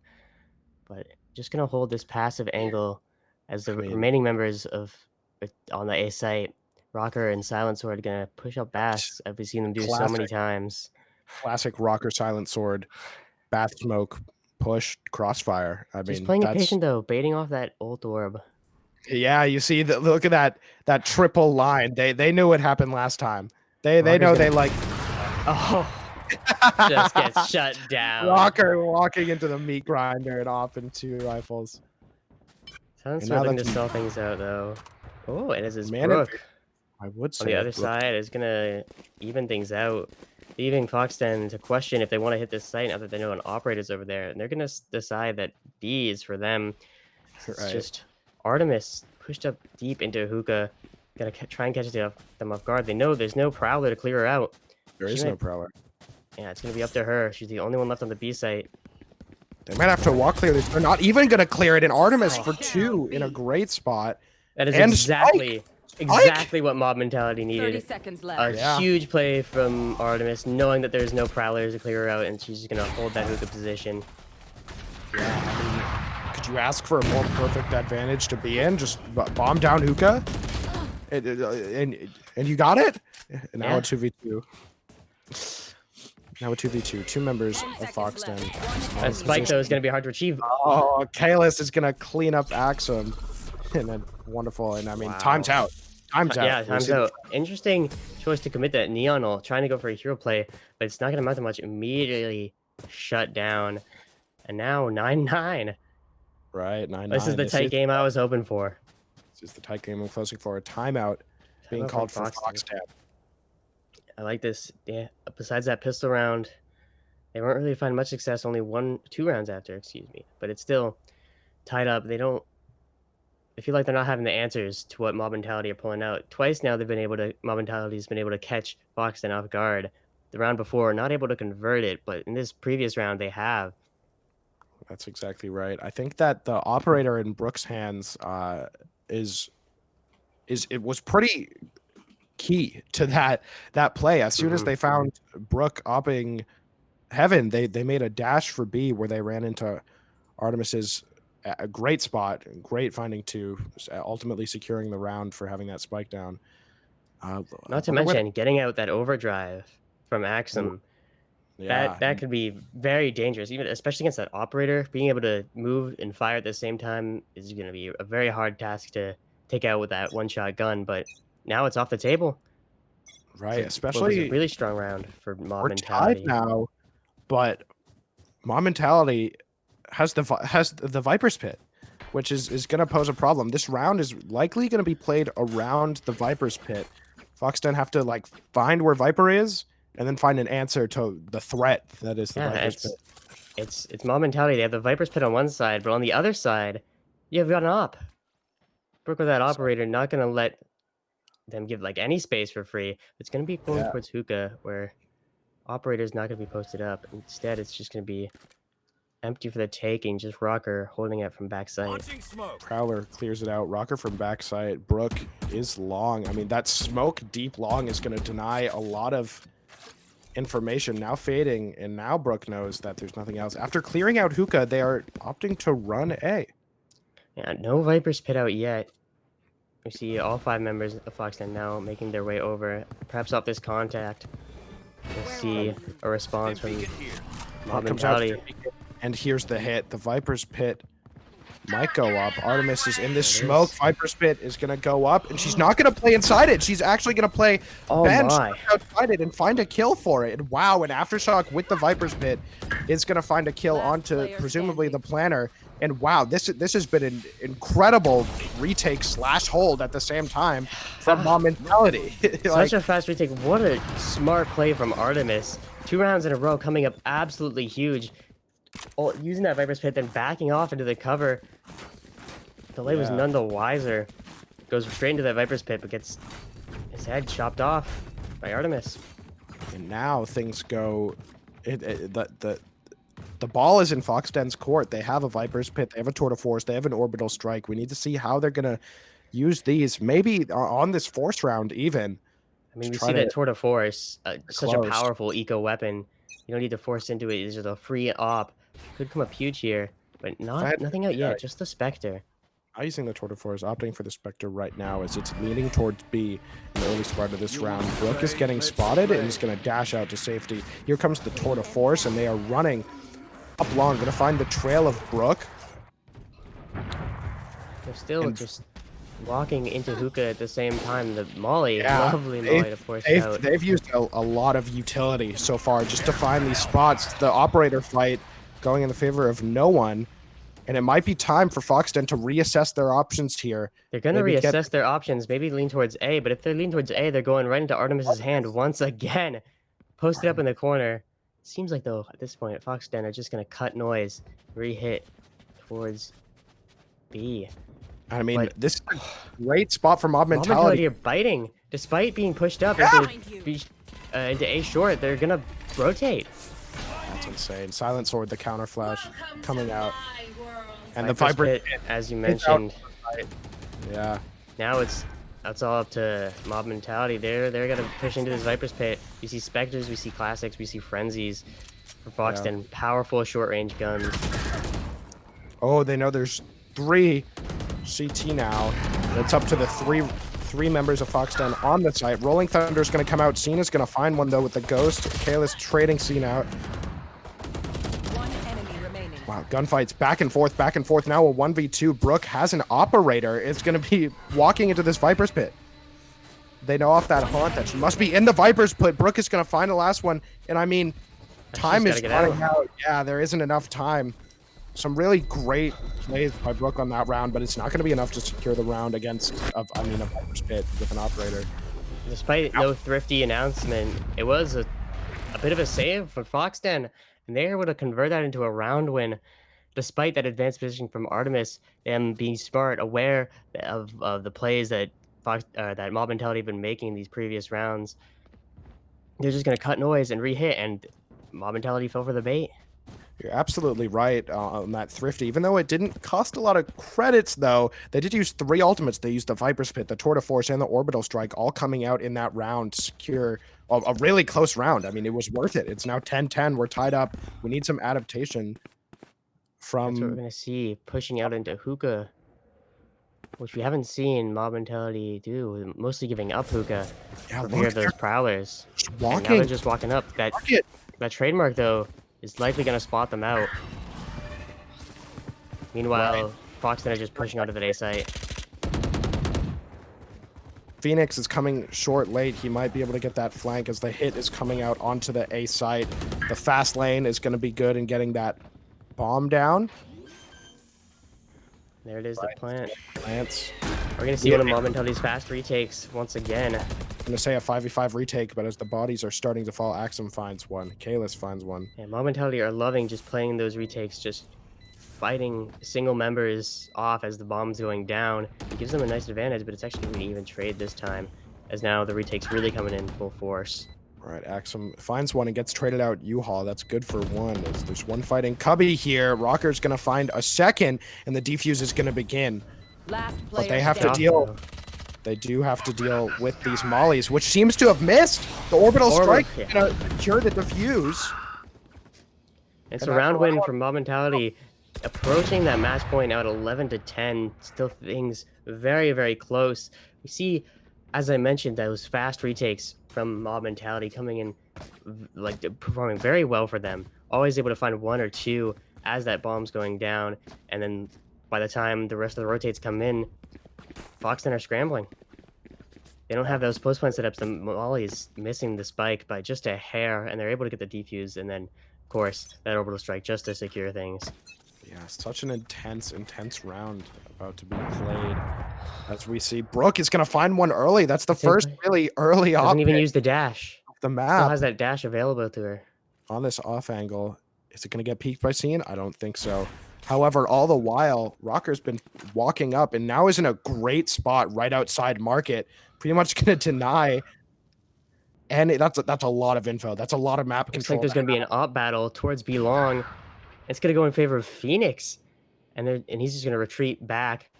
but just gonna hold this passive angle as the remaining members of on the A site, Rocker and Silent Sword, are gonna push up Bass as we've seen them do so many times. Classic Rocker Silent Sword, Bath Smoke, push, Crossfire. I Just mean, playing it that's patient though, baiting off that ult orb. yeah. You see, look at that triple line. They knew what happened last time. They know they like Oh, just gets shut down. Rocker walking into the meat grinder and off in 2 rifles. Silent And Sword now looking to that's- sell things out though. Oh, and his Man, Brook I would say on the other Brooke- side is gonna even things out, leaving Foxden to question if they want to hit this site now that they know an operator's over there, and they're gonna decide that B is for them. It's Right. just Artemis pushed up deep into Hookah, gonna try and catch them off guard. They know there's no Prowler to clear her out. There She is no might- Prowler. Yeah, it's gonna be up to her. She's the only one left on the B site. They might have to walk clear this. They're not even going to clear it. And Artemis for 2 in a great spot. That is And exactly what mob mentality 30 needed. seconds A left. Yeah. huge play from Artemis, knowing that there's no Prowlers to clear her out, and she's just gonna hold that Hookah position. Could you ask for a more perfect advantage to be in? Just bomb down Hookah? And you got it? And now Yeah. a 2v2. Now a 2v2. 2 members of Foxden. That spike though is gonna be hard to achieve. Oh, Kalis is going to clean up Axum. And then wonderful. And I mean, time's out. Time's out. Yeah, We'll time's see- out. Interesting choice to commit that Neon ult, trying to go for a hero play, but it's not gonna amount to much. Immediately shut down, and now 9-9. Right, 9-9. This is the tight game I was hoping for. This is the tight game. I'm closing for a timeout being Timeout called from for Foxden. Foxden. I like this. Yeah. Besides that pistol round, they weren't really finding much success. Only 2 rounds after, excuse me. But it's still tied up. I feel like they're not having the answers to what Mob Mentality are pulling out. Twice now Mob Mentality's been able to catch Foxden off guard. The round before, not able to convert it, but in this previous round they have. That's exactly right. I think that the operator in Brooke's hands it was pretty key to that play. As soon as they found Brooke opping heaven, they made a dash for B where they ran into Artemis's a great spot, great finding 2, ultimately securing the round for having that spike down. Not to mention getting out that overdrive from Axum. Yeah, That could be very dangerous, even especially against that operator. Being able to move and fire at the same time is going to be a very hard task to take out with that one-shot gun. But now it's off the table. right. It was Especially a really strong round for Mob we're Mentality. tied now, but Mob Mentality has the Viper's Pit, which is going to pose a problem. This round is likely going to be played around the Viper's Pit. Foxden have to like find where Viper is and then find an answer to the threat that is the Yeah, Viper's Pit. it's Mob Mentality. They have the Viper's Pit on one side, but on the other side, you've got an op. Brook with that operator, not going to let them give like any space for free. It's going to be going towards Hookah, where operator's not going to be posted up. Instead, it's just going to be empty for the taking, just Rocker holding it from backside. Prowler clears it out. Rocker from backside. Brooke is long. I mean, that smoke deep long is going to deny a lot of information now fading, and now Brook knows that there's nothing else. After clearing out Hookah, they are opting to run A. Yeah, no Viper's Pit out yet. We see all 5 members of Foxden now making their way over. Perhaps off this contact, we'll see a response from Mob Comes out, Mentality. and here's the hit. The Viper's Pit might go up. Artemis is in this smoke. Viper's Pit is going to go up, and she's not going to play inside it. She's actually going to play bench outside it and find a kill for it. And wow, an Aftershock with the Viper's Pit is going to find a kill onto presumably the planner. And wow, this has been an incredible retake / hold at the same time from Mob Mentality. Such a fast retake. What a smart play from Artemis. 2 rounds in a row coming up absolutely huge. Using that Viper's Pit, then backing off into the cover. Delay was none the wiser. Goes straight into that Viper's Pit, but gets his head chopped off by Artemis. And now things go. The ball is in Foxden's court. They have a Viper's Pit. They have a Tour de Force. They have an Orbital Strike. We need to see how they're gonna use these. Maybe on this 4th round even. I mean, we see that Tour de Force, such a powerful eco weapon. You don't need to force into it. It's just a free op. Could come up huge here, but nothing out yet. Just the Spectre. I'm using the Tour de Force, opting for the Spectre right now as it's leaning towards B in the early start of this round. Brook is getting spotted and he's going to dash out to safety. Here comes the Tour de Force, and they are running up long. Going to find the trail of Brook. They're still just walking into Hookah at the same time. The Molly, lovely Molly to force out. They've used a lot of utility so far just to find these spots. The operator fight going in the favor of no one. And it might be time for Foxden to reassess their options here. They're going to reassess their options, maybe lean towards A, but if they lean towards A, they're going right into Artemis's hand once again. Posted up in the corner. Seems like, though, at this point, Foxden are just going to cut noise, re-hit towards B. I mean, this is a great spot for Mob Mentality. Mob Mentality are biting. Despite being pushed up into A short, they're going to rotate. That's insane. Silent Sword, the counter flash coming out. And the Viper Pit, as you mentioned. Yeah. Now it's all up to Mob Mentality. They're gonna push into this Viper's Pit. We see Spectres, we see Classics, we see Frenzies for Foxden. Powerful short range guns. Oh, they know there's 3 CT now. It's up to the three members of Foxden on the site. Rolling Thunder is going to come out. Cena's going to find one though with the Ghost. Kayla's trading Cena out. Wow, gunfights back and forth, back and forth. Now a 1v2. Brook has an operator. It's going to be walking into this Viper's Pit. They know off that haunt that she must be in the Viper's Pit. Brook is going to find the last one. And I mean, time is running out. Yeah, there isn't enough time. Some really great plays by Brook on that round, but it's not going to be enough to secure the round against, a Viper's Pit with an operator. Despite no thrifty announcement, it was a bit of a save for Foxden. And they're able to convert that into a round win, despite that advanced position from Artemis, them being smart, aware of the plays that that Mob Mentality have been making in these previous rounds. They're just going to cut noise and re-hit, and Mob Mentality fell for the bait. You're absolutely right on that thrifty. Even though it didn't cost a lot of credits, though, they did use 3 ultimates. They used the Viper's Pit, the Tour de Force, and the Orbital Strike, all coming out in that round to secure a really close round. I mean, it was worth it. It's now 10-10. We're tied up. We need some adaptation from... That's what we're going to see, pushing out into Hookah, which we haven't seen Mob Mentality do, mostly giving up Hookah for fear of those Prowlers. And now they're just walking up. That trademark, though, is likely going to spot them out. Meanwhile, Foxden are just pushing onto the A site. Phoenix is coming short late. He might be able to get that flank as the hit is coming out onto the A site. The fast lane is going to be good in getting that bomb down. There it is, the plant. Plants. We're going to see one of Mob Mentality's fast retakes once again. I'm going to say a 5v5 retake, but as the bodies are starting to fall, Axum finds one. Kalis finds one. Yeah, Mob Mentality are loving just playing those retakes, just fighting single members off as the bomb's going down. It gives them a nice advantage, but it's actually an even trade this time, as now the retake's really coming in full force. All right, Axum finds one and gets traded out U-Haul. That's good for one. There's one fighting Cubby here. Rocker's going to find a second, and the defuse is going to begin. But they have to deal they do have to deal with these mollies, which seems to have missed. The orbital strike gonna cure the defuse. It's a round win for Mob Mentality, approaching that match point now at 11-10. Still things very, very close. We see, as I mentioned, those fast retakes from Mob Mentality coming in, like performing very well for them. Always able to find one or two as that bomb's going down, and then by the time the rest of the rotates come in, Foxden are scrambling. They don't have those post point setups. The Molly's missing the spike by just a hair, and they're able to get the defuse, and then, of course, that orbital strike just to secure things. Yeah, such an intense round about to be played. As we see, Brook is going to find one early. That's the first really early off. Doesn't even use the dash. The map still has that dash available to her. On this off angle. Is it going to get peeked by Scene? I don't think so. However, all the while, Rocker's been walking up and now is in a great spot right outside market. Pretty much going to deny. And that's a lot of info. That's a lot of map control. Looks like there's going to be an op battle towards B-Long. It's going to go in favor of Phoenix. And he's just going to retreat back,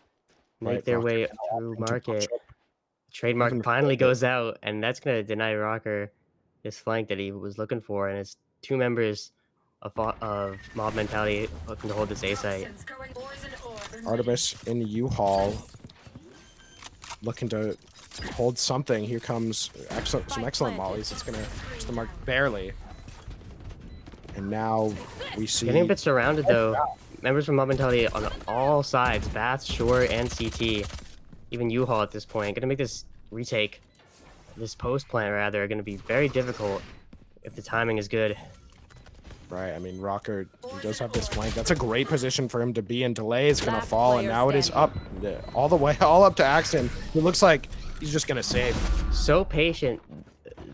make their way through market. Trademark finally goes out, and that's going to deny Rocker this flank that he was looking for. And it's two members of Mob Mentality looking to hold this A site. Artemis in U-Haul looking to hold something. Here comes some excellent mollies. It's going to reach the mark barely. And now we see... Getting a bit surrounded, though. Members from Mob Mentality on all sides. Bath, Shore, and CT. Even U-Haul at this point. Going to make this retake, this post plant, rather, going to be very difficult if the timing is good. Right, I mean, Rocker, he does have this flank. That's a great position for him to be in. Delay is going to fall, and now it is up all the way, all up to Axton. It looks like he's just going to save. So patient,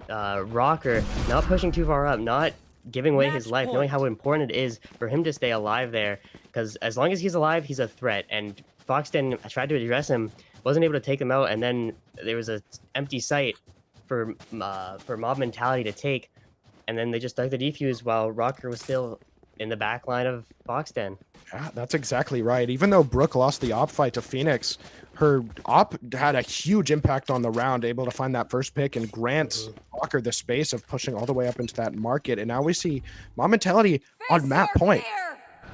Rocker, not pushing too far up, not giving away his life, knowing how important it is for him to stay alive there. Because as long as he's alive, he's a threat. And Foxden tried to address him, wasn't able to take him out, and then there was an empty site for Mob Mentality to take. And then they just dug the defuse while Rocker was still in the back line of Foxden. Yeah, that's exactly right. Even though Brooke lost the op fight to Phoenix, her op had a huge impact on the round, able to find that first pick and grant Rocker the space of pushing all the way up into that market. And now we see Mob Mentality on map point.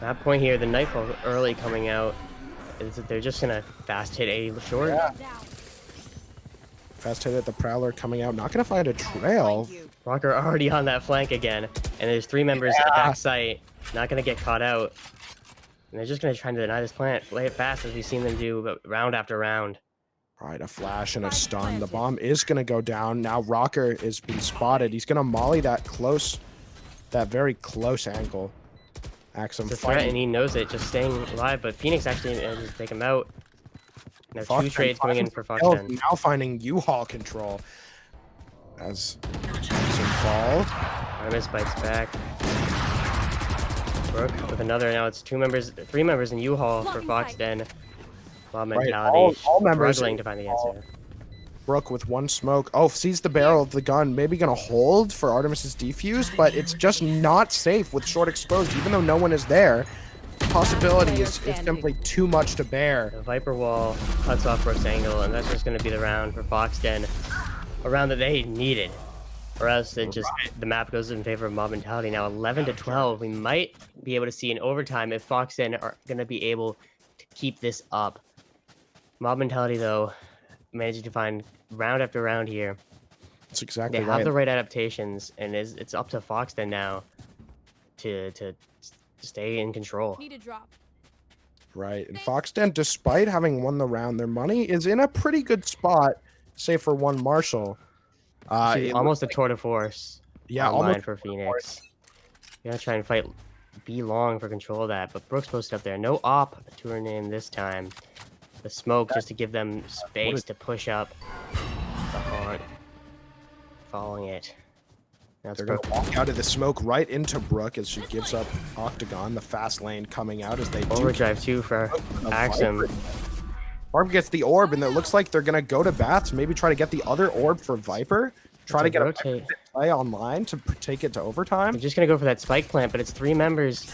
Map point here, the Nightfall early coming out. They're just going to fast hit A short. Yeah. Fast hit at the Prowler coming out. Not going to find a trail. Rocker already on that flank again. And there's three members at back site. Not going to get caught out. And they're just going to try to deny this plant. Play it fast as we've seen them do round after round. Right, a flash and a stun. The bomb is going to go down. Now Rocker is being spotted. He's going to molly that very close angle. Axum It's a threat, and he knows it, just staying alive. But Phoenix actually just take him out. Now two trades coming in for Foxden. Now finding U-Haul control. As some fall. Artemis bites back. Brooke with another. Now it's three members in U-Haul for Foxden. Mob Mentality. All members struggling to find the answer. Brooke with one smoke. Oh, sees the barrel of the gun. Maybe going to hold for Artemis's defuse, but it's just not safe with short exposed, even though no one is there. Possibility is simply too much to bear. The Viper Wall cuts off Brooke's angle, and that's just going to be the round for Foxden. A round that they needed. Or else it just the map goes in favor of Mob Mentality. Now 11-12. We might be able to see an overtime if Foxden are going to be able to keep this up. Mob Mentality, though, managing to find round after round here. That's exactly right. They have the right adaptations, and it's up to Foxden now to stay in control. Need a drop. Right, and Foxden, despite having won the round, their money is in a pretty good spot, save for one Marshall. Almost a tour de force. Yeah, almost for Phoenix. You're gonna try and fight B-Long for control of that, but Brooks posted up there. No op to her name this time. The smoke just to give them space to push up the haunt. Following it. Now they're going to walk out of the smoke right into Brooke as she gives up Octagon. The fast lane coming out as they overdrive too for Axum. Barb gets the orb, and it looks like they're going to go to Baths, maybe try to get the other orb for Viper. Try to get a play online to take it to overtime. I'm just going to go for that spike plant, but it's three members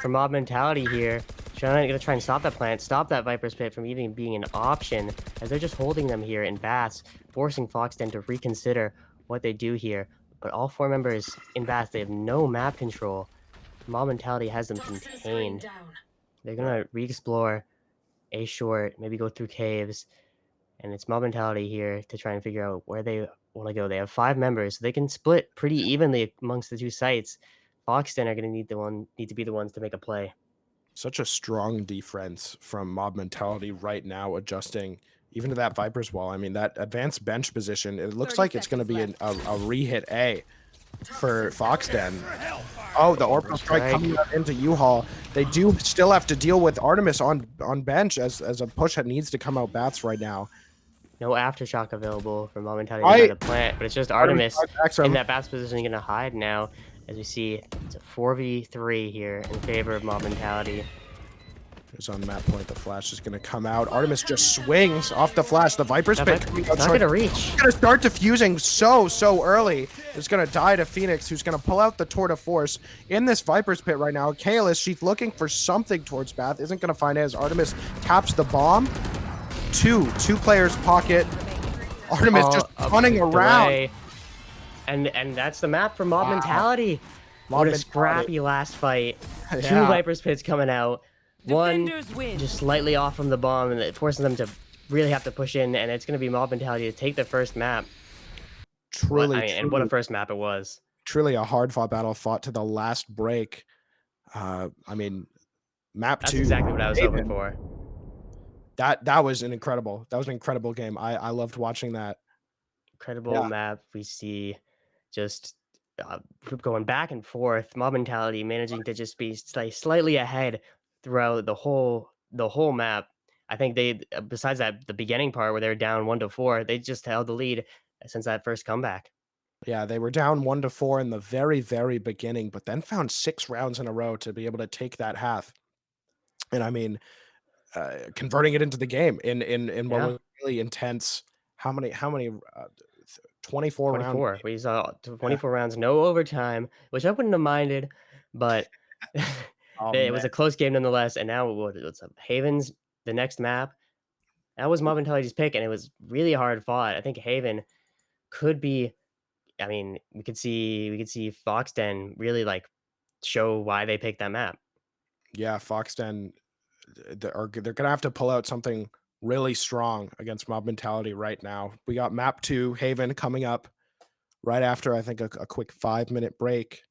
for Mob Mentality here. Gonna try and stop that plant, stop that Viper's Pit from even being an option, as they're just holding them here in Baths, forcing Foxden to reconsider what they do here. But all 4 members in Baths, they have no map control. Mob Mentality has them contained. They're gonna re-explore A short, maybe go through caves, and it's Mob Mentality here to try and figure out where they want to go. They have 5 members, so they can split pretty evenly amongst the 2 sites. Foxden are gonna need to be the ones to make a play. Such a strong defense from Mob Mentality right now, adjusting even to that Viper's Wall. I mean, that advanced bench position, it looks like it's going to be a re-hit A for Foxden. Oh, the Orbital Strike coming out into U-Haul. They do still have to deal with Artemis on bench as a push that needs to come out Bats right now. No Aftershock available for Mob Mentality to the plant, but it's just Artemis in that Bats position going to hide now. As we see, it's a 4v3 here in favor of Mob Mentality. There's on map point, the flash is going to come out. Artemis just swings off the flash. The Viper's Pit coming out. Not going to reach. It's going to start diffusing so early. It's going to die to Phoenix, who's going to pull out the Tour de Force in this Viper's Pit right now. Kaelis, she's looking for something towards Bath. Isn't going to find it as Artemis taps the bomb. Two players pocket. Artemis just running around. And that's the map for Mob Mentality. What a scrappy last fight. Yeah. 2 Viper's Pits coming out. One just slightly off from the bomb, and it forces them to really have to push in, and it's going to be Mob Mentality to take the first map. Truly, and what a first map it was. Truly a hard-fought battle, fought to the last break. I mean, map 2. That's exactly what I was hoping for. That was an incredible game. I loved watching that. Incredible map. We see just going back and forth. Mob Mentality managing to just be slightly ahead throughout the whole map. I think they, besides that, the beginning part where they were down 1-4, they just held the lead since that first comeback. Yeah, they were down 1-4 in the very beginning, but then found 6 rounds in a row to be able to take that half. And I mean, converting it into the game in what was really intense. How many 24 rounds. We saw 24 rounds, no overtime, which I wouldn't have minded, but it was a close game nonetheless. And now what's up? Haven's the next map. That was Mob Mentality's pick, and it was really hard fought. I think Haven could be. I mean, we could see Foxden really like show why they picked that map. Yeah, Foxden, they're gonna have to pull out something really strong against Mob Mentality right now. We got map 2, Haven, coming up right after, I think, a quick 5-minute break.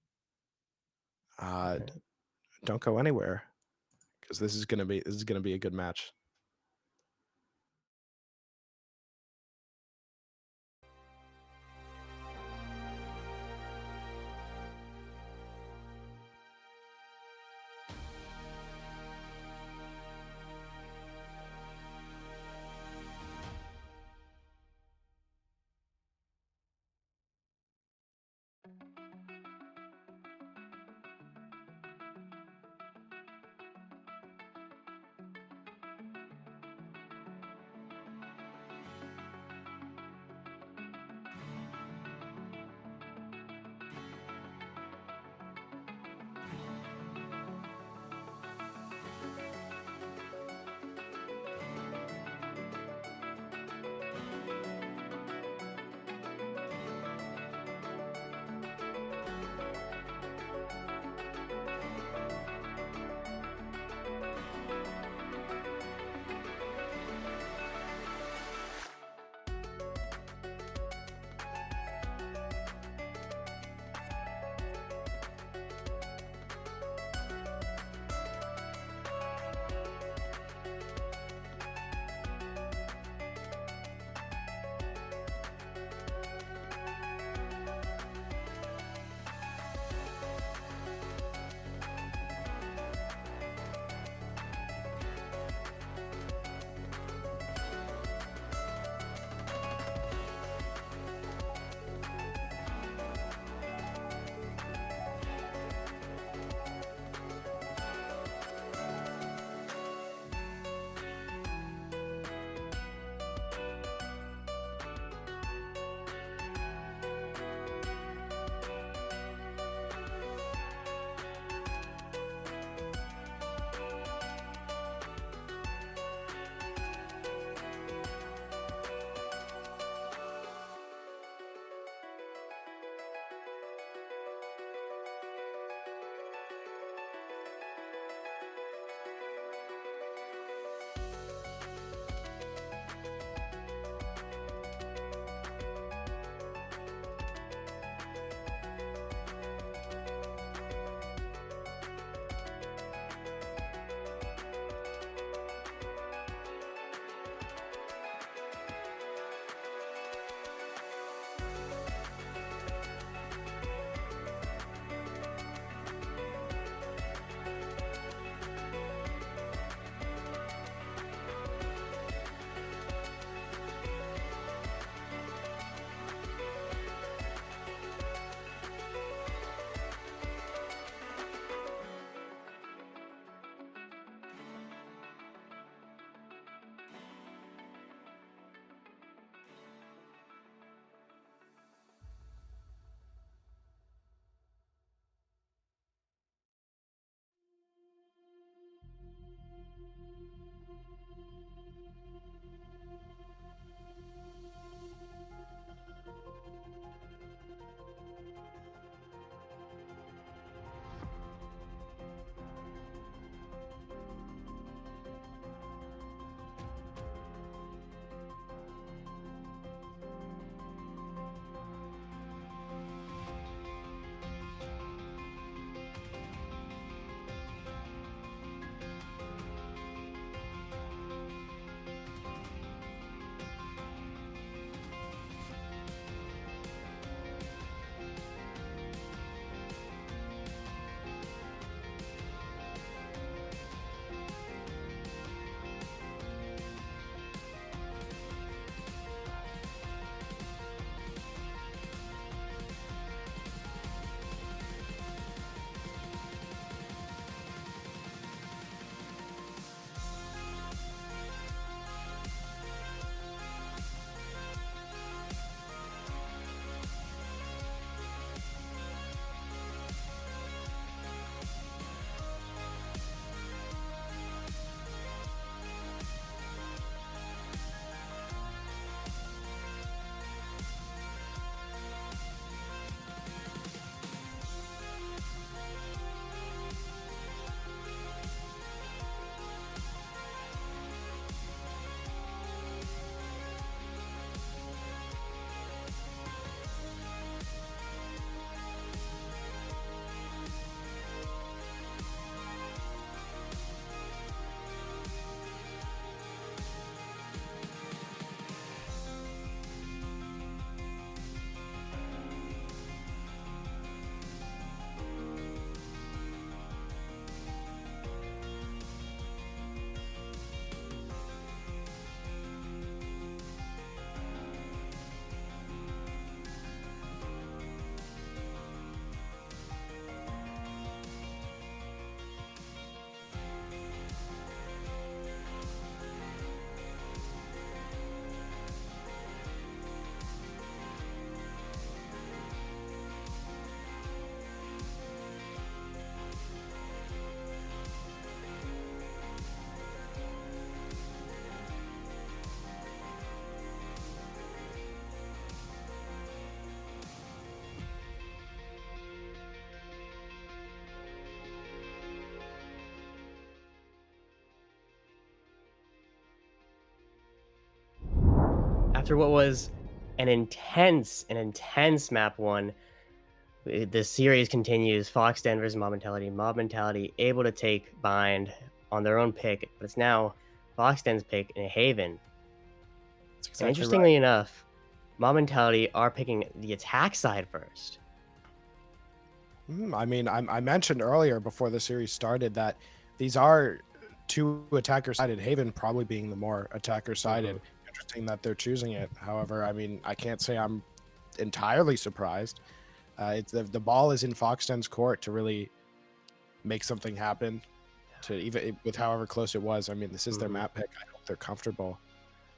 Don't go anywhere, because this is gonna be a good match. After what was an intense map one, the series continues. Fox Den versus Mob Mentality. Mob Mentality able to take Bind on their own pick, but it's now Fox Den's pick in Haven. That's And exactly interestingly right. enough, Mob Mentality are picking the attack side first. I mean, I mentioned earlier before the series started that these are two attacker-sided, Haven probably being the more attacker-sided. Interesting that they're choosing it. However, I mean, I can't say I'm entirely surprised. It's the ball is in Foxden's court to really make something happen. To even with however close it was. I mean, this is their map pick. I hope they're comfortable.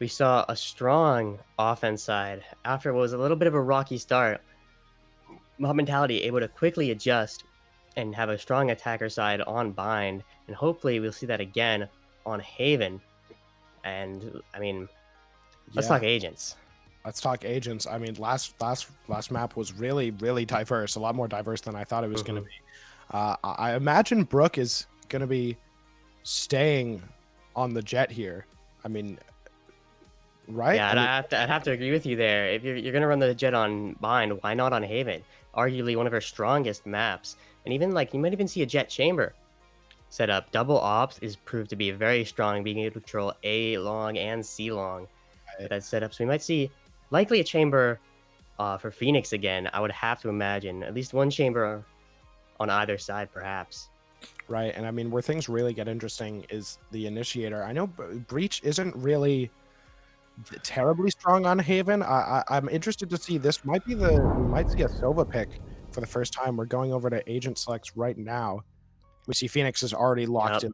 We saw a strong offense side after what was a little bit of a rocky start. Mob Mentality able to quickly adjust and have a strong attacker side on Bind, and hopefully we'll see that again on Haven. And I mean, let's talk agents. Let's talk agents. I mean, last map was really diverse, a lot more diverse than I thought it was going to be. I imagine Brooke is going to be staying on the Jet here. I mean, right? Yeah, I and mean, I'd have to agree with you there. If you're going to run the Jet on Bind, why not on Haven? Arguably one of her strongest maps. And even like, you might even see a Jet Chamber set up. Double Ops is proved to be very strong, being able to control A long and C long with that setup. So we might see likely a Chamber for Phoenix again. I would have to imagine at least one Chamber on either side, perhaps. right. And I mean, where things really get interesting is the Initiator. I know Breach isn't really terribly strong on Haven. I'm interested to see. This might be we might see a Sova pick for the first time. We're going over to agent selects right now. We see Phoenix is already locked in.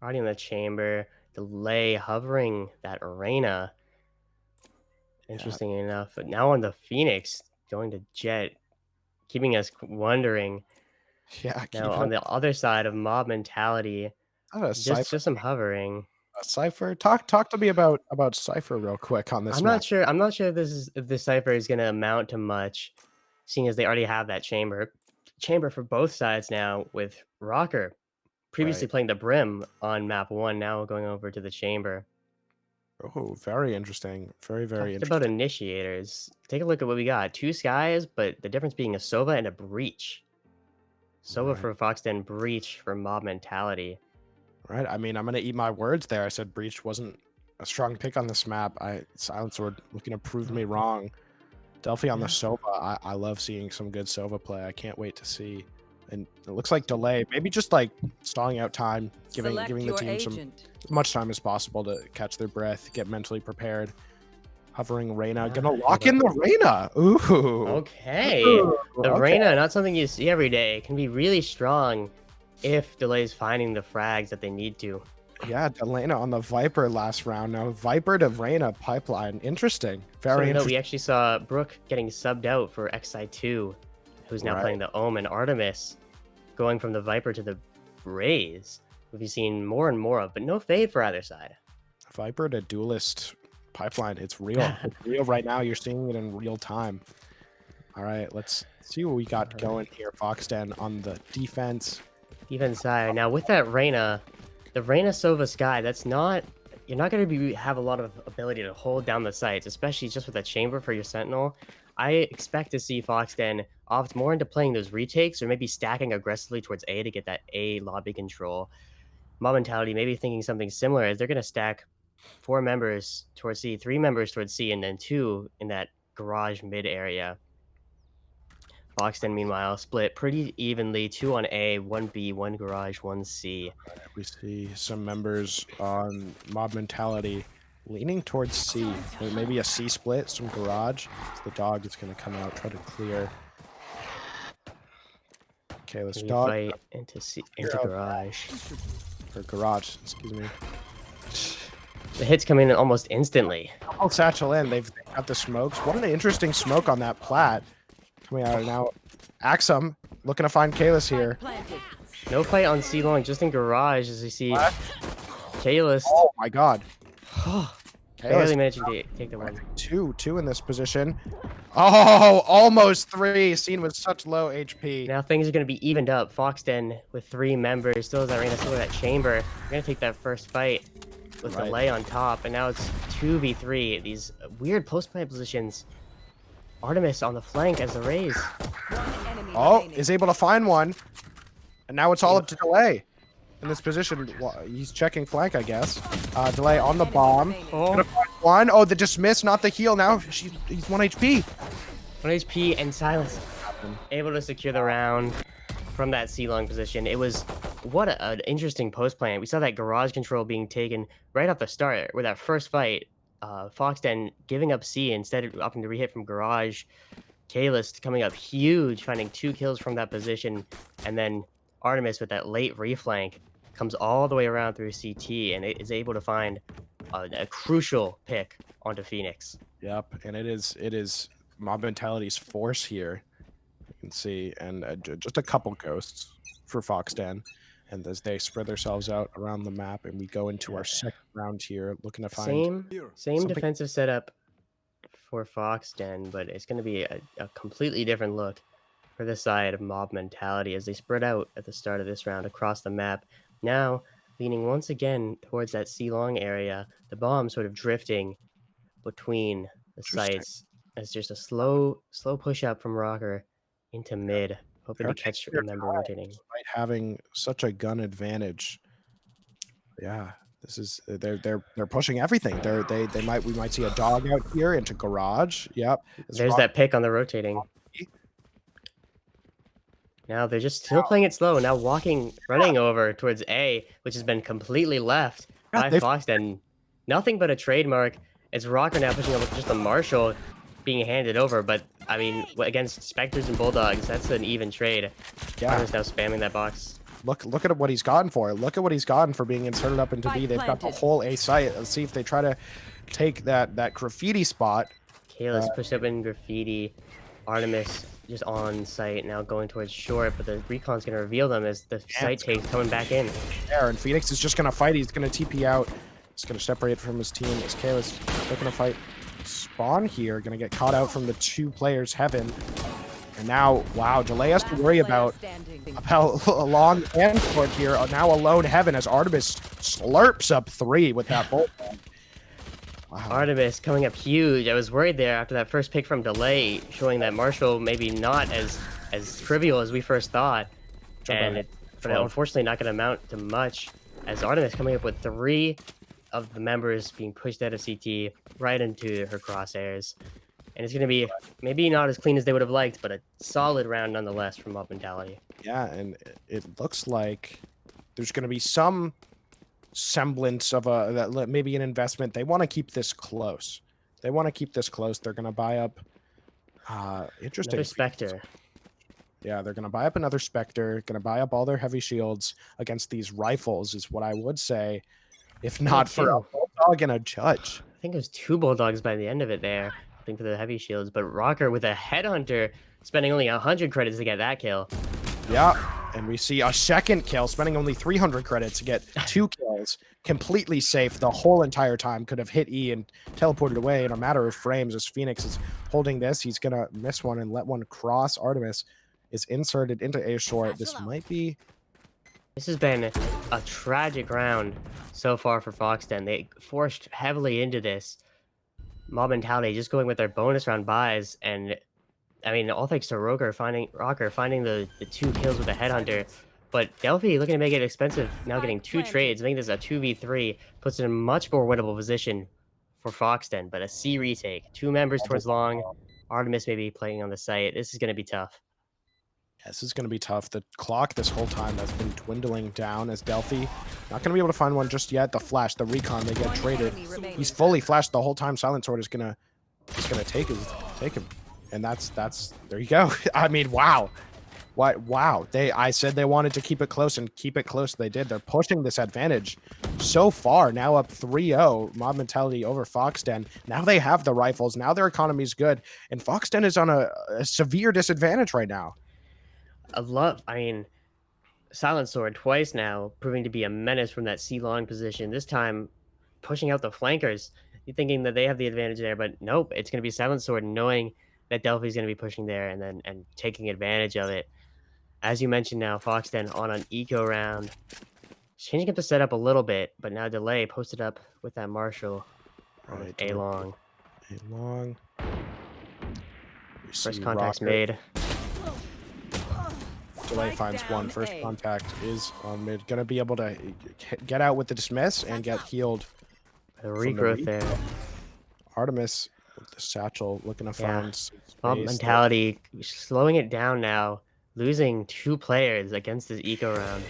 Already in the chamber, delay hovering that arena. Interesting enough, but now on the Phoenix going to Jet, keeping us wondering. Yeah. Now on the other side of Mob Mentality, Just some hovering. Cypher. Talk to me about Cypher real quick on this. I'm not sure. I'm not sure if this Cypher is going to amount to much, seeing as they already have that chamber for both sides now, with Rocker previously playing the Brim on map 1, now going over to the chamber. Oh, very interesting. Very interesting. About initiators. Take a look at what we got. 2 skies, but the difference being a Sova and a Breach. Sova for Foxden, Breach for Mob Mentality. Right. I mean, I'm going to eat my words there. I said Breach wasn't a strong pick on this map. Silencer looking to prove me wrong. Delphi on the Sova. I love seeing some good Sova play. I can't wait to see. And it looks like delay, maybe just like stalling out time, giving the team as much time as possible to catch their breath, get mentally prepared. Hovering Reyna, gonna lock in the Reyna. Ooh. Okay. The Reyna, not something you see every day. It can be really strong if delay's finding the frags that they need to. Yeah, Delena on the Viper last round. Now Viper to Reyna pipeline. Interesting. Very interesting. We actually saw Brooke getting subbed out for XI2, who's now playing the Omen. Artemis going from the Viper to the Raze. We've seen more and more of, but no fade for either side. Viper to Duelist pipeline. It's real. It's real right now. You're seeing it in real time. All right, let's see what we got going here. Foxden on the defense. Defense side. Now with that Reyna, the Reyna Sova Sky, that's not, you're not going to have a lot of ability to hold down the sites, especially just with a chamber for your Sentinel. I expect to see Foxden opt more into playing those retakes or maybe stacking aggressively towards A to get that A lobby control. Mob Mentality maybe thinking something similar as they're going to stack 4 members towards C, 3 members towards C, and then 2 in that garage mid area. Foxden, meanwhile, split pretty evenly, 2 on A, 1 B, 1 garage, 1 C. We see some members on Mob Mentality leaning towards C. Maybe a C split, some garage. So the dog is going to come out, try to clear. Okay, let's dog. Fight into garage. Or garage, excuse me. The hits come in almost instantly. Oh, satchel in. They've got the smokes. What an interesting smoke on that plat. Coming out now. Axum looking to find Kalis here. No fight on C long, just in garage as we see Kalis. Oh my god. Barely managing to take the win. Two in this position. Oh, almost 3. Seen with such low HP. Now things are going to be evened up. Foxden with 3 members. Still has that Reyna, still has that chamber. We're going to take that first fight with delay on top. And now it's 2v3. These weird post-plant positions. Artemis on the flank as the Raze. Oh, is able to find one. And now it's all up to delay. In this position, he's checking flank, I guess. Delay on the bomb. Oh. One. Oh, the dismiss, not the heal. Now he's 1 HP. 1 HP and Silence able to secure the round from that C-long position. It was what an interesting post plan. We saw that garage control being taken right off the start with that first fight. Foxden giving up C instead of opting to rehit from garage. Kalis coming up huge, finding 2 kills from that position, and then Artemis with that late reflank comes all the way around through CT and it is able to find a crucial pick onto Phoenix. Yep, and it is Mob Mentality's force here. You can see, and just a couple ghosts for Foxden. And as they spread themselves out around the map, and we go into our second round here, looking to find same defensive setup for Foxden, but it's going to be a completely different look for this side of Mob Mentality as they spread out at the start of this round across the map. Now leaning once again towards that C-long area, the bomb sort of drifting between the sites as just a slow push up from Rocker into mid, hoping to catch a member rotating. Despite having such a gun advantage, yeah, this is they're pushing everything. We might see a dog out here into garage. Yep, there's that pick on the rotating. Now they're just still playing it slow. Now running over towards A, which has been completely left by Foxden. Nothing but a trademark. It's Rocker now pushing over just a Marshall being handed over. But, I mean, against Spectres and Bulldogs, that's an even trade. Yeah. Rocker's now spamming that box. Look at what he's gotten for it. Look at what he's gotten for being inserted up into B. They've got the whole A site. Let's see if they try to take that graffiti spot. Kalis pushed up in graffiti. Artemis just on site now going towards short, but the recon's going to reveal them as the site takes coming back in. There, and Phoenix is just going to fight. He's going to TP out. He's going to separate from his team. As Kayla's looking to fight Spawn here, going to get caught out from the 2 players, Heaven. And now, wow, Delay has to worry about a long and court here. Now alone Heaven as Artemis slurps up 3 with that bolt. Wow. Artemis coming up huge. I was worried there after that first pick from Delay, showing that Marshall maybe not as trivial as we first thought. But unfortunately not going to amount to much, as Artemis coming up with 3 of the members being pushed out of CT right into her crosshairs. And it's going to be maybe not as clean as they would have liked, but a solid round nonetheless from Mob Mentality. Yeah, and it looks like there's going to be some semblance of maybe an investment. They want to keep this close. They're going to buy up interesting. Another Spectre. Yeah, they're going to buy up another Spectre, going to buy up all their heavy shields against these rifles is what I would say, if not for a Bulldog and a Judge. I think it was 2 Bulldogs by the end of it there, I think, for the heavy shields, but Rocker with a Headhunter spending only 100 credits to get that kill. Yeah, and we see a second kill, spending only 300 credits to get 2 kills, completely safe the whole entire time. Could have hit E and teleported away in a matter of frames as Phoenix is holding this. He's going to miss one and let one cross. Artemis is inserted into A short. This has been a tragic round so far for Foxden. They forced heavily into this. Mob Mentality just going with their bonus round buys, and I mean, all thanks to Rocker finding the 2 kills with the Headhunter. But Delphi looking to make it expensive, now getting 2 trades, making this a 2v3, puts it in a much more winnable position for Foxden. But a C retake, 2 members towards long, Artemis maybe playing on the site. This is going to be tough. Yeah, this is going to be tough. The clock this whole time has been dwindling down as Delphi not going to be able to find one just yet. The flash, the recon, they get traded. He's fully flashed the whole time. Silent Sword is going to take him. And that's there you go. I mean, wow. Wow. I said they wanted to keep it close, and keep it close they did. They're pushing this advantage so far. Now up 3-0. Mob Mentality over Foxden. Now they have the rifles. Now their economy's good. And Foxden is on a severe disadvantage right now. I mean, Silent Sword twice now, proving to be a menace from that C-long position. This time, pushing out the flankers. You're thinking that they have the advantage there, but nope. It's going to be Silent Sword knowing that Delphi's going to be pushing there and taking advantage of it. As you mentioned now, Foxden on an eco round. Changing up the setup a little bit, but now Delay posted up with that Marshall on A-long. A-long. First contact's made. Delay finds one. First contact is on mid. Gonna be able to get out with the dismiss and get healed. The regrowth there. Artemis with the satchel looking to find Mob Mentality slowing it down now, losing 2 players against this eco round.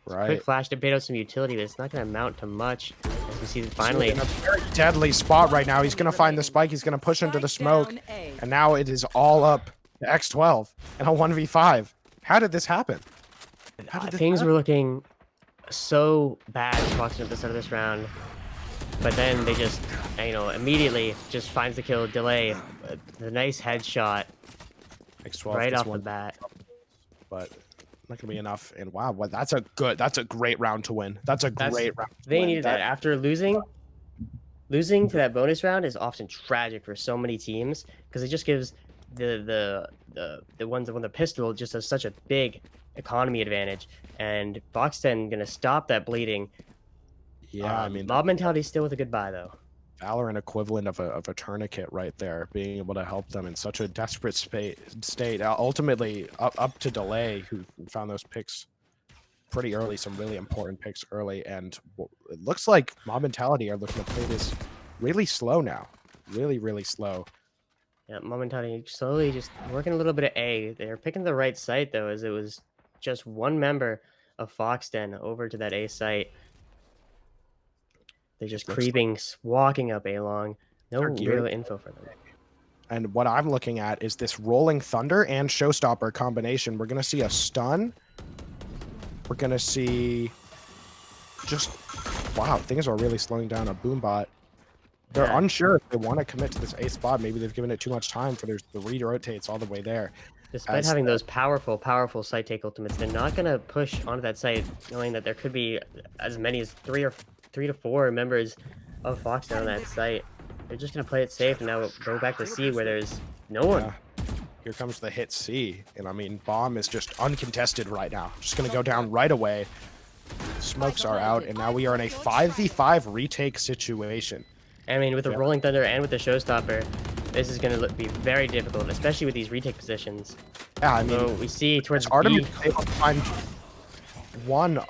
Right. Quick flash to bait out some utility, but it's not going to amount to much. As we see finally in a very deadly spot right now. He's gonna find the spike. He's gonna push into the smoke, and now it is all up to X12 and a 1v5. How did this happen? Things were looking so bad approximately at the start of this round, but then they just, immediately just finds the kill. Delay, the nice headshot X12 right off the bat. But not gonna be enough. And wow, that's a great round to win. That's a great round. They needed that after losing to that bonus round is often tragic for so many teams, because it just gives the ones that won the pistol just has such a big economy advantage, and Foxden gonna stop that bleeding. Yeah, I mean, Mob Mentality still with a good buy though. Valorant equivalent of a tourniquet right there, being able to help them in such a desperate state. Ultimately, up to Delay, who found those picks pretty early, some really important picks early, and it looks like Mob Mentality are looking to play this really slow now, really slow. Yeah, Mob Mentality slowly just working a little bit of A. They're picking the right site though, as it was just one member of Foxden over to that A site. They're just creeping, walking up A-long. No real info for them. And what I'm looking at is this Rolling Thunder and Showstopper combination. We're going to see a stun. We're going to see just, wow, things are really slowing down. A Boombot. They're Yeah. unsure if they want to commit to this A spot. Maybe they've given it too much time for the re-rotates all the way there. Despite As having those powerful site take ultimates, they're not gonna push onto that site, knowing that there could be as many as three to four members of Fox on that site. They're just gonna play it safe and now go back to C where there's no one. Yeah. Here comes the hit C, and I mean, bomb is just uncontested right now. Just gonna go down right away. Smokes are out, and now we are in a 5v5 retake situation. I mean, with the Rolling Thunder and with the Showstopper, this is going to be very difficult, especially with these retake positions. Yeah, I mean, so we see towards Artemis B. able to find one.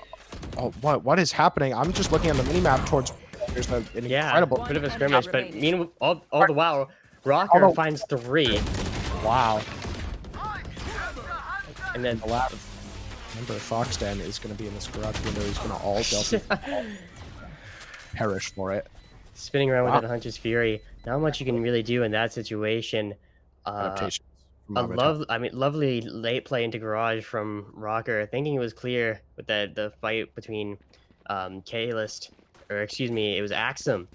Oh, what is happening? I'm just looking at the minimap towards. There's an incredible bit of a skirmish, but meanwhile, all the while, Rocker finds 3. Wow. And then the last member of Foxden is going to be in this garage window. He's going to all perish for it. Spinning around with that Hunter's Fury. Not much you can really do in that situation. Adaptations. Lovely late play into garage from Rocker, thinking it was clear with the fight between K-List, or excuse me, it was Axum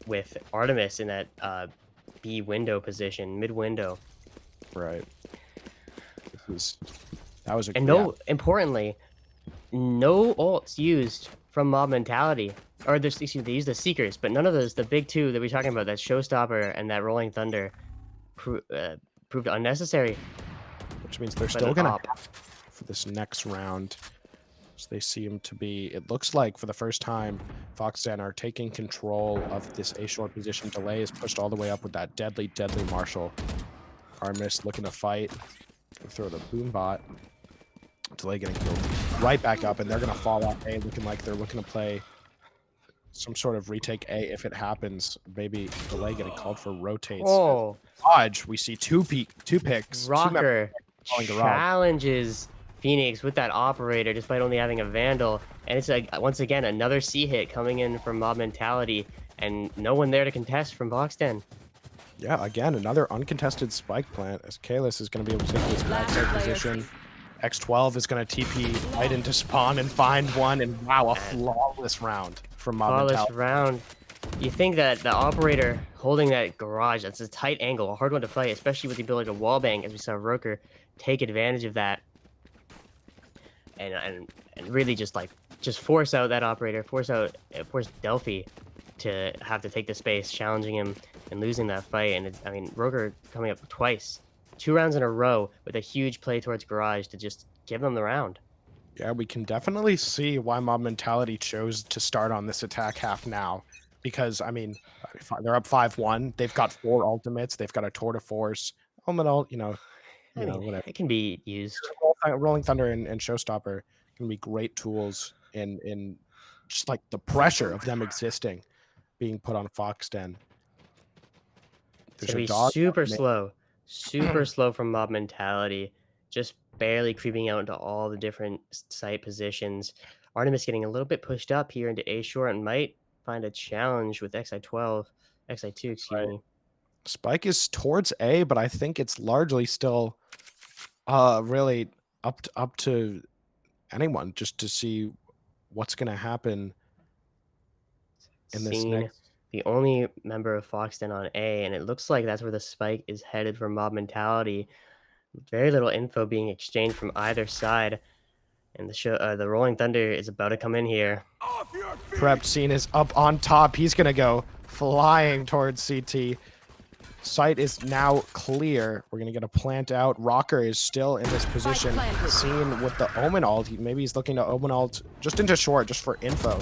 with Artemis in that B window position, mid window. Right. That was a importantly, no ults used from Mob Mentality. Or they used the Seekers, but none of those, the big two that we're talking about, that Showstopper and that Rolling Thunder, proved unnecessary. Which means they're still gonna for this next round. So they seem to be, it looks like for the first time, Foxden are taking control of this A short position. Delay is pushed all the way up with that deadly Marshall. Artemis looking to fight. Throw the boom bot. Delay getting killed right back up, and they're gonna fall off A, looking like they're looking to play some sort of retake A if it happens. Maybe Delay getting called for rotates. Oh, Garage, we see two picks. Rocker challenges Phoenix with that operator despite only having a Vandal, and it's once again another C hit coming in from Mob Mentality, and no one there to contest from Boxden. Yeah, again, another uncontested spike plant as Kalis is going to be able to take this backside position. X12 is going to TP right into spawn and find one, and wow, a flawless round from Mob Mentality. Round. You think that the operator holding that garage, that's a tight angle, a hard one to fight, especially with the ability to wallbang, as we saw Roker take advantage of that. And really just force out that operator, force Delphi to have to take the space, challenging him and losing that fight. And I mean, Roker coming up twice, 2 rounds in a row with a huge play towards garage to just give them the round. Yeah, we can definitely see why Mob Mentality chose to start on this attack half now. Because, I mean, they're up 5-1. They've got 4 ultimates. They've got a Tour de Force. Whatever. It can be used. Rolling Thunder and Showstopper can be great tools in just like the pressure of them existing being put on Foxden. It's gonna be super slow from Mob Mentality, just barely creeping out into all the different site positions. Artemis getting a little bit pushed up here into A short and might find a challenge with XI2, excuse me. Spike is towards A, but I think it's largely still really up to anyone just to see what's going to happen in this next. The only member of Foxden on A, and it looks like that's where the spike is headed for Mob Mentality. Very little info being exchanged from either side, and the Rolling Thunder is about to come in here. Prepped Scene is up on top. He's going to go flying towards CT. Site is now clear. We're going to get a plant out. Rocker is still in this position. Scene with the Omen ult. Maybe he's looking to Omen ult just into short, just for info.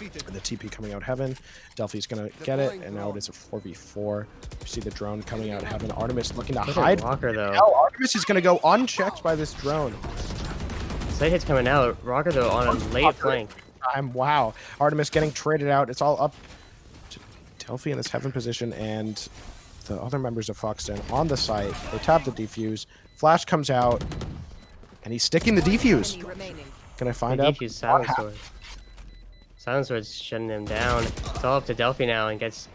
And the TP coming out heaven. Delphi's going to get it, and now it is a 4v4. You see the drone coming out heaven. Artemis looking to hide. Rocker, though. Artemis is going to go unchecked by this drone. Site hit's coming out. Rocker, though, on a late flank. Wow. Artemis getting traded out. It's all up to Delphi in this heaven position, and the other members of Foxden on the site. They tap the defuse. Flash comes out, and he's sticking the defuse. Can I find out? Defuse Silent Sword. Silent Sword's shutting him down. It's all up to Delphi now, and gets...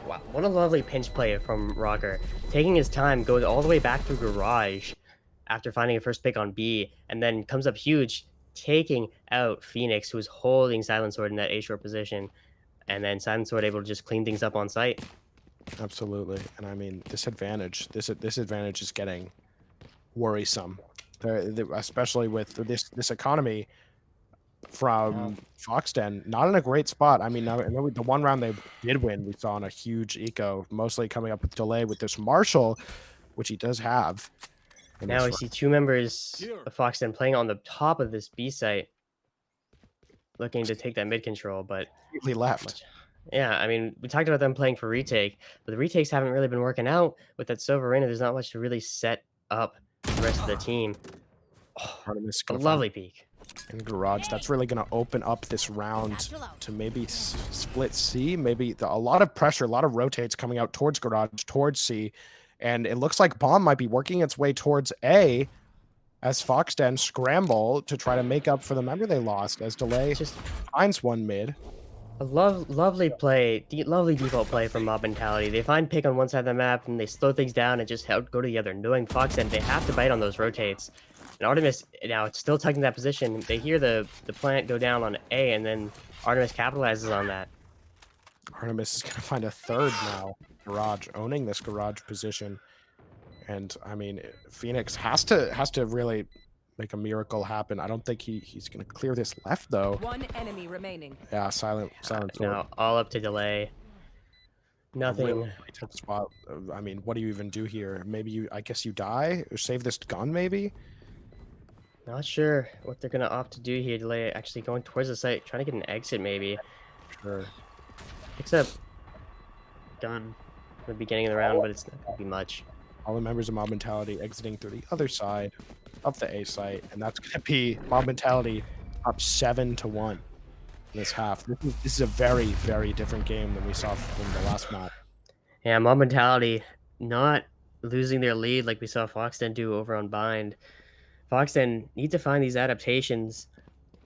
Wow, what a lovely pinch play from Rocker. Taking his time, goes all the way back through garage after finding a first pick on B, and then comes up huge, taking out Phoenix, who was holding Silent Sword in that A short position. and then Silent Sword able to just clean things up on site. Absolutely, and I mean this advantage is getting worrisome, especially with this economy from Foxden. Not in a great spot. I mean, I know the one round they did win, we saw on a huge eco, mostly coming up with delay with this Marshall, which he does have. Now we see two members of Foxden playing on the top of this B site, looking to take that mid control, but Completely left. yeah, I mean, we talked about them playing for retake, but the retakes haven't really been working out with that Sovereign. There's not much to really set up the rest of the team. Artemis A gonna lovely find peek. in garage. That's really going to open up this round to maybe split C. Maybe a lot of pressure, a lot of rotates coming out towards garage, towards C. And it looks like Bomb might be working its way towards A as Foxden scramble to try to make up for the member they lost as Delay Just finds one mid. a lovely play, lovely default play from Mob Mentality. They find pick on one side of the map and they slow things down and just go to the other. Knowing Foxden, they have to bite on those rotates. And Artemis, now it's still tugging that position. They hear the plant go down on A, and then Artemis capitalizes on that. Artemis is going to find a third now. Garage owning this garage position. And I mean, Phoenix has to really make a miracle happen. I don't think he's going to clear this left though. One enemy remaining. Yeah, silent sword. Now all up to delay. Nothing. Really tough spot. I mean, what do you even do here? Maybe I guess you die or save this gun maybe? Not sure what they're gonna opt to do here. Delay actually going towards the site, trying to get an exit maybe. Sure. Picks up gun at the beginning of the round, but it's not gonna be much. All the members of Mob Mentality exiting through the other side of the A site, and that's going to be Mob Mentality up 7-1 in this half. This is a very, very different game than we saw from the last map. Yeah, Mob Mentality not losing their lead like we saw Foxden do over on Bind. Foxden need to find these adaptations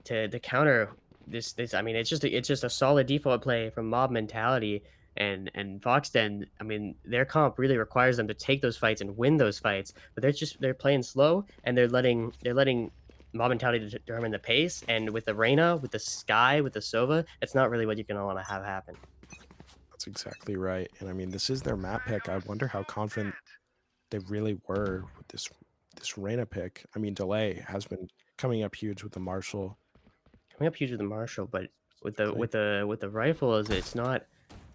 to counter this. I mean, it's just a solid default play from Mob Mentality. And Foxden, I mean, their comp really requires them to take those fights and win those fights, but they're playing slow and they're letting Mob Mentality determine the pace. And with the Reyna, with the Sky, with the Sova, it's not really what you're gonna want to have happen. That's exactly right. And I mean, this is their map pick. I wonder how confident they really were with this Reyna pick. I mean, Delay has been coming up huge with the Marshall. Coming up huge with the Marshall, but with the rifle, it's not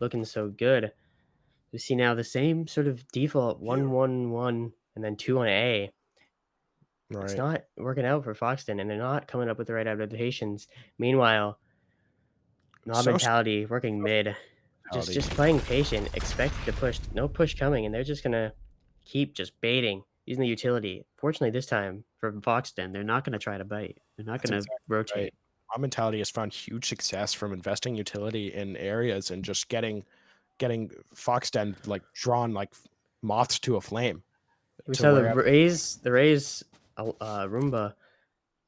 looking so good. We see now the same sort of default 1-1-1 and then 2 on A. Right. It's not working out for Foxden, and they're not coming up with the right adaptations. Meanwhile, Mob Mentality working mid, just playing patient, expect the push, no push coming, and they're just gonna keep just baiting, using the utility. Fortunately, this time for Foxden, they're not gonna try to bite. They're not gonna rotate. Right. Mob Mentality has found huge success from investing utility in areas and just getting Foxden like drawn like moths to a flame. We saw the Raze Roomba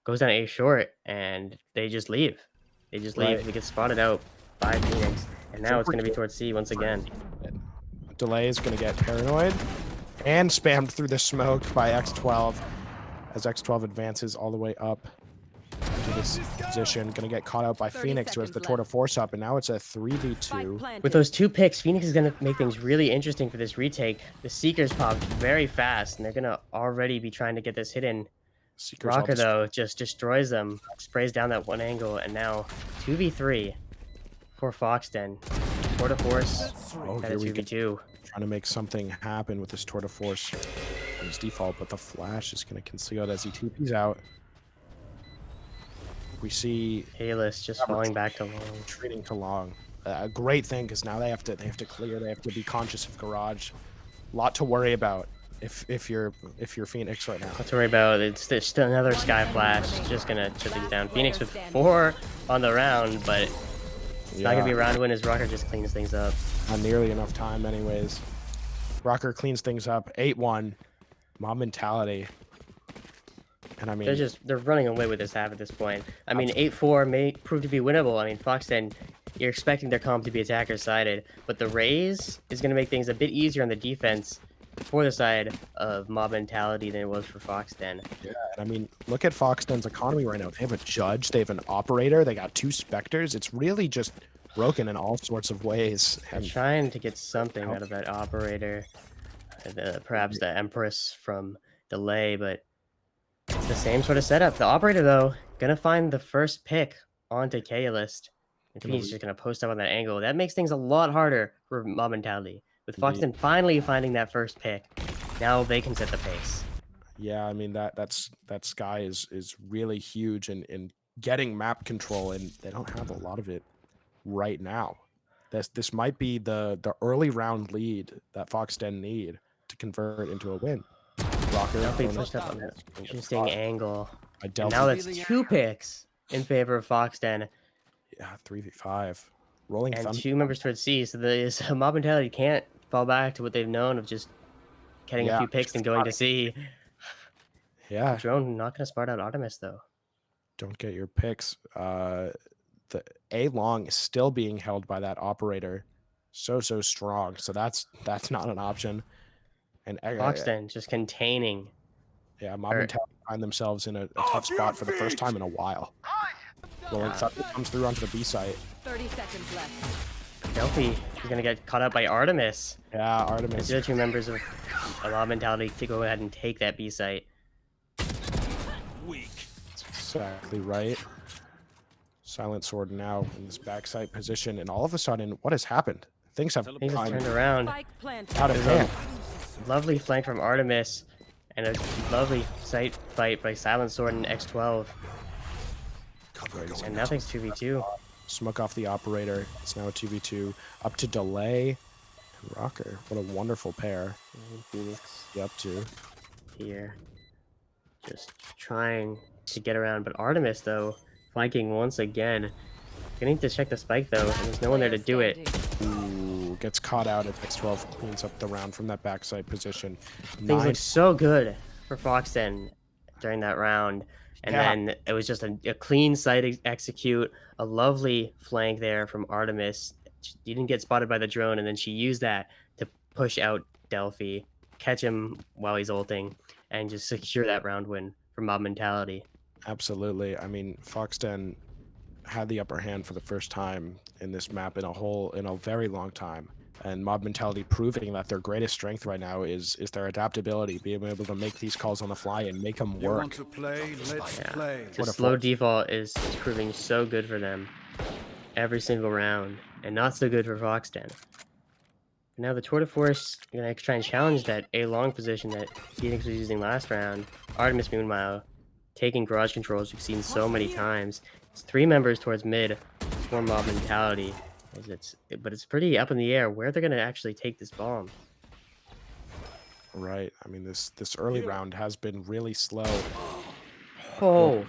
goes down A short and they just leave. They just leave. They get spotted out by Phoenix, and now it's going to be towards C once again. Delay is going to get paranoid and spammed through the smoke by X12 as X12 advances all the way up to this position. Going to get caught out by Phoenix, who has the Tour de Force up, and now it's a 3v2. With those two picks, Phoenix is going to make things really interesting for this retake. The Seekers popped very fast, and they're going to already be trying to get this hidden. Rocker, though, just destroys them, sprays down that one angle, and now 2v3 for Foxden. Tour de Force at a 2v2. Trying to make something happen with this Tour de Force on his default, but the flash is going to conceal it as he TP's out. We see Hayless just falling back to long, retreating to long. A great thing, because now they have to clear. They have to be conscious of garage. A lot to worry about if you're Phoenix right now. Not to worry about. It's just another Sky Flash, just gonna chip things down. Phoenix with 4 on the round, but it's not gonna be a round win as Rocker just cleans things up. Not nearly enough time, anyways. Rocker cleans things up. 8-1. Mob Mentality. And I mean, they're running away with this half at this point. I mean, 8-4 may prove to be winnable. I mean, Foxden, you're expecting their comp to be attacker sided, but the Raze is going to make things a bit easier on the defense for the side of Mob Mentality than it was for Foxden. Yeah, and I mean, look at Foxden's economy right now. They have a judge, they have an operator, they got 2 specters. It's really just broken in all sorts of ways. I'm And trying to get something out of that operator, perhaps the Empress from Delay, but it's the same sort of setup. The operator, though, gonna find the first pick onto K-List. And he's just gonna post up on that angle. That makes things a lot harder for Mob Mentality. With Foxton finally finding that first pick, now they can set the pace. yeah, I mean that Sky is really huge in getting map control, and they don't have a lot of it right now. This might be the early round lead that Foxden need to convert into a win. Rocker Definitely pushed up on that interesting angle. And now that's 2 picks in favor of Foxden. Yeah, 3v5. Rolling And Thunder. 2 members towards C, so the Mob Mentality can't fall back to what they've known of just getting a few picks and going to C. Yeah. Drone not gonna smart out Artemis though. Don't get your picks. The A long is still being held by that operator, so strong. So that's not an option. And Foxden just containing. Yeah, Mob Mentality find themselves in a tough spot for the first time in a while. Rolling Thunder comes through onto the B site. 30 seconds left. Delphi is gonna get caught up by Artemis. Yeah, Artemis. The other 2 members of Mob Mentality to go ahead and take that B site. That's exactly right. Silent Sword now in this backside position, and all of a sudden, what has happened? Things have Things have turned around. Spike planted. out of hand. Lovely flank from Artemis, and a lovely site fight by Silent Sword and X12. And nothing's 2v2. Smoke off the operator. It's now a 2v2. Up to Delay and Rocker. What a wonderful pair. Phoenix Be up to. here. Just trying to get around, but Artemis, though, flanking once again. Gonna need to check the spike, though, and there's no one there to do it. Ooh, gets caught out as X12 cleans up the round from that backside position. Things look so good for Foxden during that round. And then it was just a clean site execute, a lovely flank there from Artemis. She didn't get spotted by the drone, and then she used that to push out Delphi, catch him while he's ulting, and just secure that round win for Mob Mentality. Absolutely. I mean, Foxden had the upper hand for the first time in this map in a very long time. And Mob Mentality proving that their greatest strength right now is their adaptability, being able to make these calls on the fly and make them work. You want to play? Let's play. The slow default is proving so good for them every single round, and not so good for Foxden. Now the Tour de Force gonna try and challenge that A long position that Phoenix was using last round. Artemis, meanwhile, taking garage controls we've seen so many times. It's 3 members towards mid for Mob Mentality. But it's pretty up in the air where they're gonna actually take this bomb. Right. I mean, this early round has been really slow. Oh,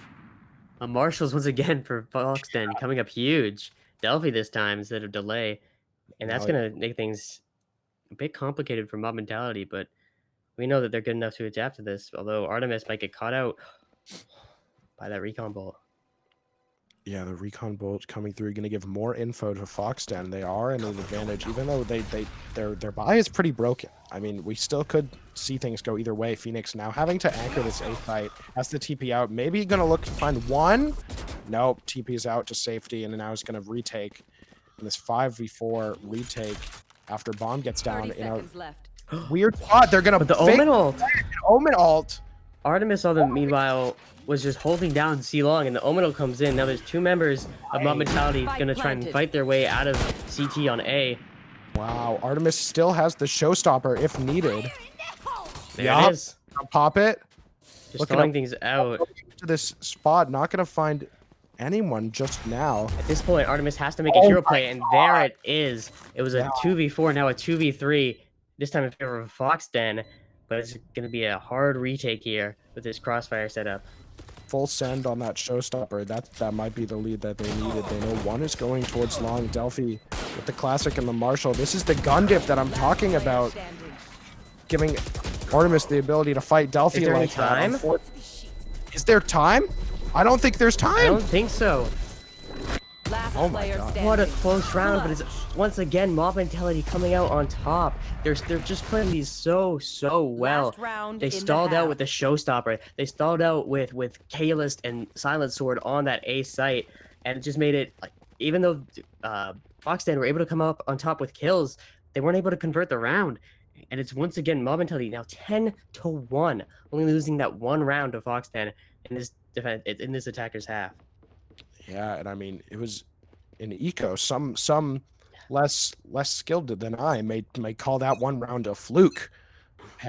a Marshals once again for Foxden coming up huge. Delphi this time instead of Delay, and that's gonna make things a bit complicated for Mob Mentality. But we know that they're good enough to adapt to this. Although Artemis might get caught out by that recon bolt. Yeah, the recon bolt coming through, going to give more info to Foxden. They are in an advantage, even though their buy is pretty broken. I mean, we still could see things go either way. Phoenix now having to anchor this A fight, has the TP out. Maybe going to look to find one. Nope, TP is out to safety, and now he's going to retake. And this 5v4 retake after bomb gets down in a weird spot. They're going to the Omen ult. Omen ult. Artemis, although meanwhile, was just holding down C long, and the Omen ult comes in. Now there's 2 members of Mob Mentality gonna try and fight their way out of CT on A. Wow, Artemis still has the showstopper if needed. There it is. Pop it. Just throwing things out. To this spot, not gonna find anyone just now. At this point, Artemis has to make a hero play, and there it is. It was a 2v4, now a 2v3. This time in favor of Foxden, but it's gonna be a hard retake here with this crossfire setup. Full send on that showstopper. That might be the lead that they needed. They know one is going towards long. Delphi with the classic and the Marshall. This is the gun diff that I'm talking about. Giving Artemis the ability to fight Delphi. Is there any time? Is there time? I don't think there's time. I don't think so. Oh my God. What a close round, but it's once again Mob Mentality coming out on top. They're just playing these so well. They stalled out with the showstopper. They stalled out with K-List and Silent Sword on that A site, and it just made it like even though Foxden were able to come up on top with kills, they weren't able to convert the round. And it's once again Mob Mentality now 10-1, only losing that one round to Foxden in this in this attacker's half. Yeah, and I mean it was in eco. Some less skilled than I may call that one round a fluke.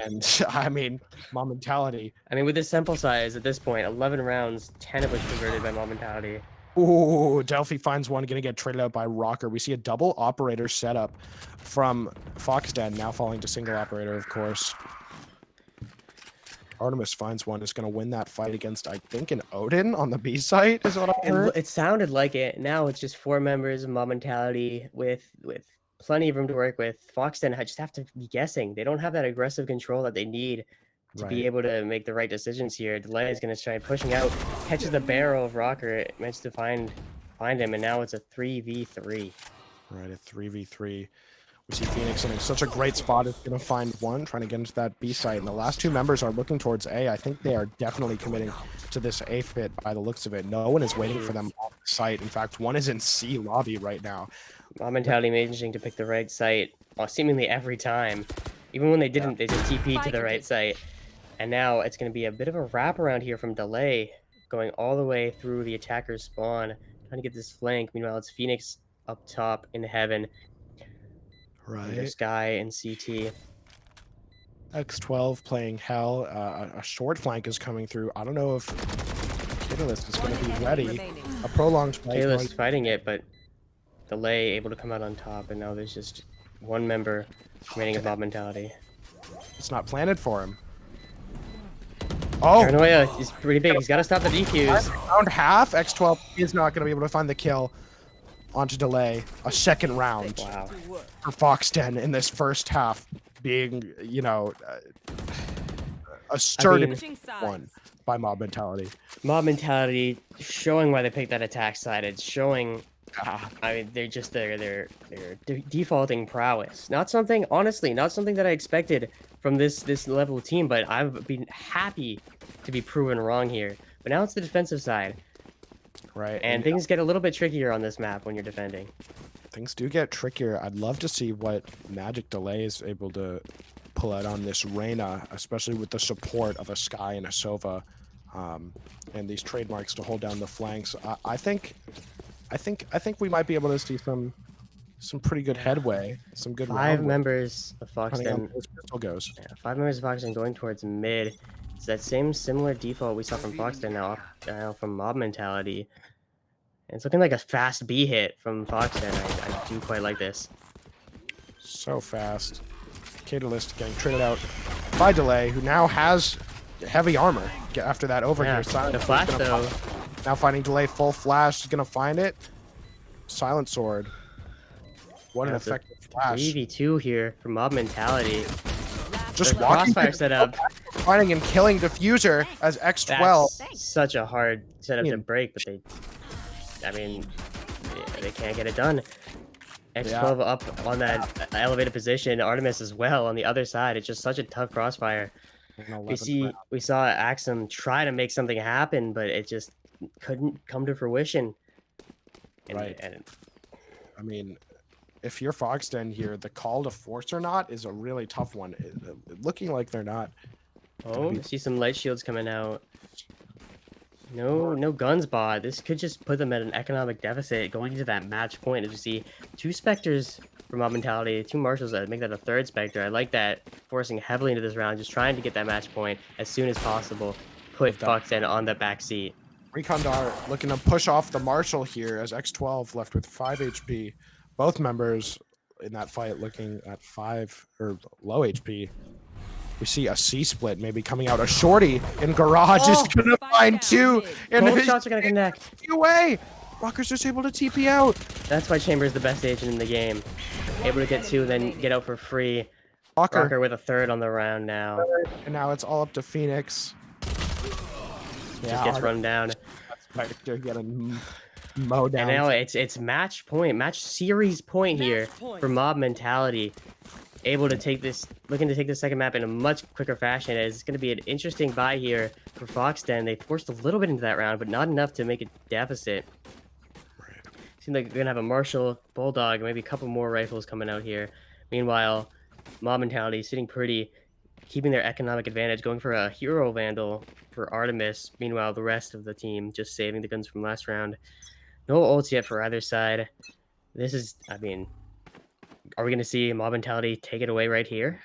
And I mean, Mob Mentality. I mean, with this sample size at this point, 11 rounds, 10 of which converted by Mob Mentality. Ooh, Delphi finds one, gonna get traded out by Rocker. We see a double operator setup from Foxden, now falling to single operator, of course. Artemis finds one, is gonna win that fight against, I think, an Odin on the B site, is what I heard. It sounded like it. Now it's just 4 members of Mob Mentality with plenty of room to work with. Foxden just have to be guessing. They don't have that aggressive control that they need to be able to make the right decisions here. Delay is going to try pushing out, catches the barrel of Rocker, managed to find him, and now it's a 3v3. Right, a 3v3. We see Phoenix in such a great spot. It's going to find one, trying to get into that B site. And the last 2 members are looking towards A. I think they are definitely committing to this A fit by the looks of it. No one is waiting for them on the site. In fact, one is in C lobby right now. Mob Mentality managing to pick the right site seemingly every time. Even when they didn't, they just TP'd to the right site. And now it's going to be a bit of a wraparound here from Delay, going all the way through the attacker's spawn, trying to get this flank. Meanwhile, it's Phoenix up top in heaven. Right. There's Sky and CT. X12 playing Hell. A short flank is coming through. I don't know if Catalyst is going to be ready. A prolonged fight. Catalyst fighting it, but Delay able to come out on top, and now there's just one member remaining of Mob Mentality. It's not planted for him. Oh! Paranoia is pretty big. He's got to stop the DQs. Round half, X12 is not going to be able to find the kill onto Delay. A second round for Foxden in this first half being, you know, a sturdy one by Mob Mentality. Mob Mentality showing why they picked that attack side. It's showing, I mean, they're just they're defaulting prowess. Not something, honestly, not something that I expected from this level team, but I've been happy to be proven wrong here. But now it's the defensive side. Right. And things get a little bit trickier on this map when you're defending. Things do get trickier. I'd love to see what Magic Delay is able to pull out on this Reyna, especially with the support of a Sky and a Sova, and these trademarks to hold down the flanks. I think we might be able to see some pretty good headway, some good 5 members of Foxden. Pistol goes. Yeah, 5 members of Foxden going towards mid. It's that same similar default we saw from Foxden now from Mob Mentality. And it's looking like a fast B hit from Foxden. I do quite like this. So fast. Catalyst getting traded out by Delay, who now has heavy armor after that overhear. Yeah, the flash though. Now finding Delay full flash. He's gonna find it. Silent Sword. What an effective flash. 3v2 here for Mob Mentality. Just walking crossfire setup. Finding and killing Diffuser as X12. That's such a hard setup to break, but they can't get it done. X12 up on that elevated position. Artemis as well on the other side. It's just such a tough crossfire. We saw Axum try to make something happen, but it just couldn't come to fruition. And I mean, if you're Foxden here, the call to force or not is a really tough one. Looking like they're not. Oh, I see some light shields coming out. No guns bot. This could just put them at an economic deficit going into that match point. As you see, 2 Spectres for Mob Mentality, 2 Marshals that make that a 3rd Spectre. I like that, forcing heavily into this round, just trying to get that match point as soon as possible. Put Foxden on the back seat. Recondar looking to push off the Marshal here as X12 left with 5 HP. Both members in that fight looking at 5 or low HP. We see a C split maybe coming out. A shorty in garage is gonna find 2, and both shots are gonna connect. Away. Rocker's just able to TP out. That's why Chamber is the best agent in the game. Able to get 2, then get out for free. Rocker with a 3rd on the round now. And now it's all up to Phoenix. Just gets run down. They're getting mowed down. And now it's match point, match series point here for Mob Mentality. Able to take this, looking to take the second map in a much quicker fashion. It's going to be an interesting buy here for Foxden. They forced a little bit into that round, but not enough to make a deficit. Seems like they're gonna have a Marshall, Bulldog, maybe a couple more rifles coming out here. Meanwhile, Mob Mentality sitting pretty, keeping their economic advantage, going for a Hero Vandal for Artemis. Meanwhile, the rest of the team just saving the guns from last round. No ults yet for either side. This is, I mean, are we going to see Mob Mentality take it away right here?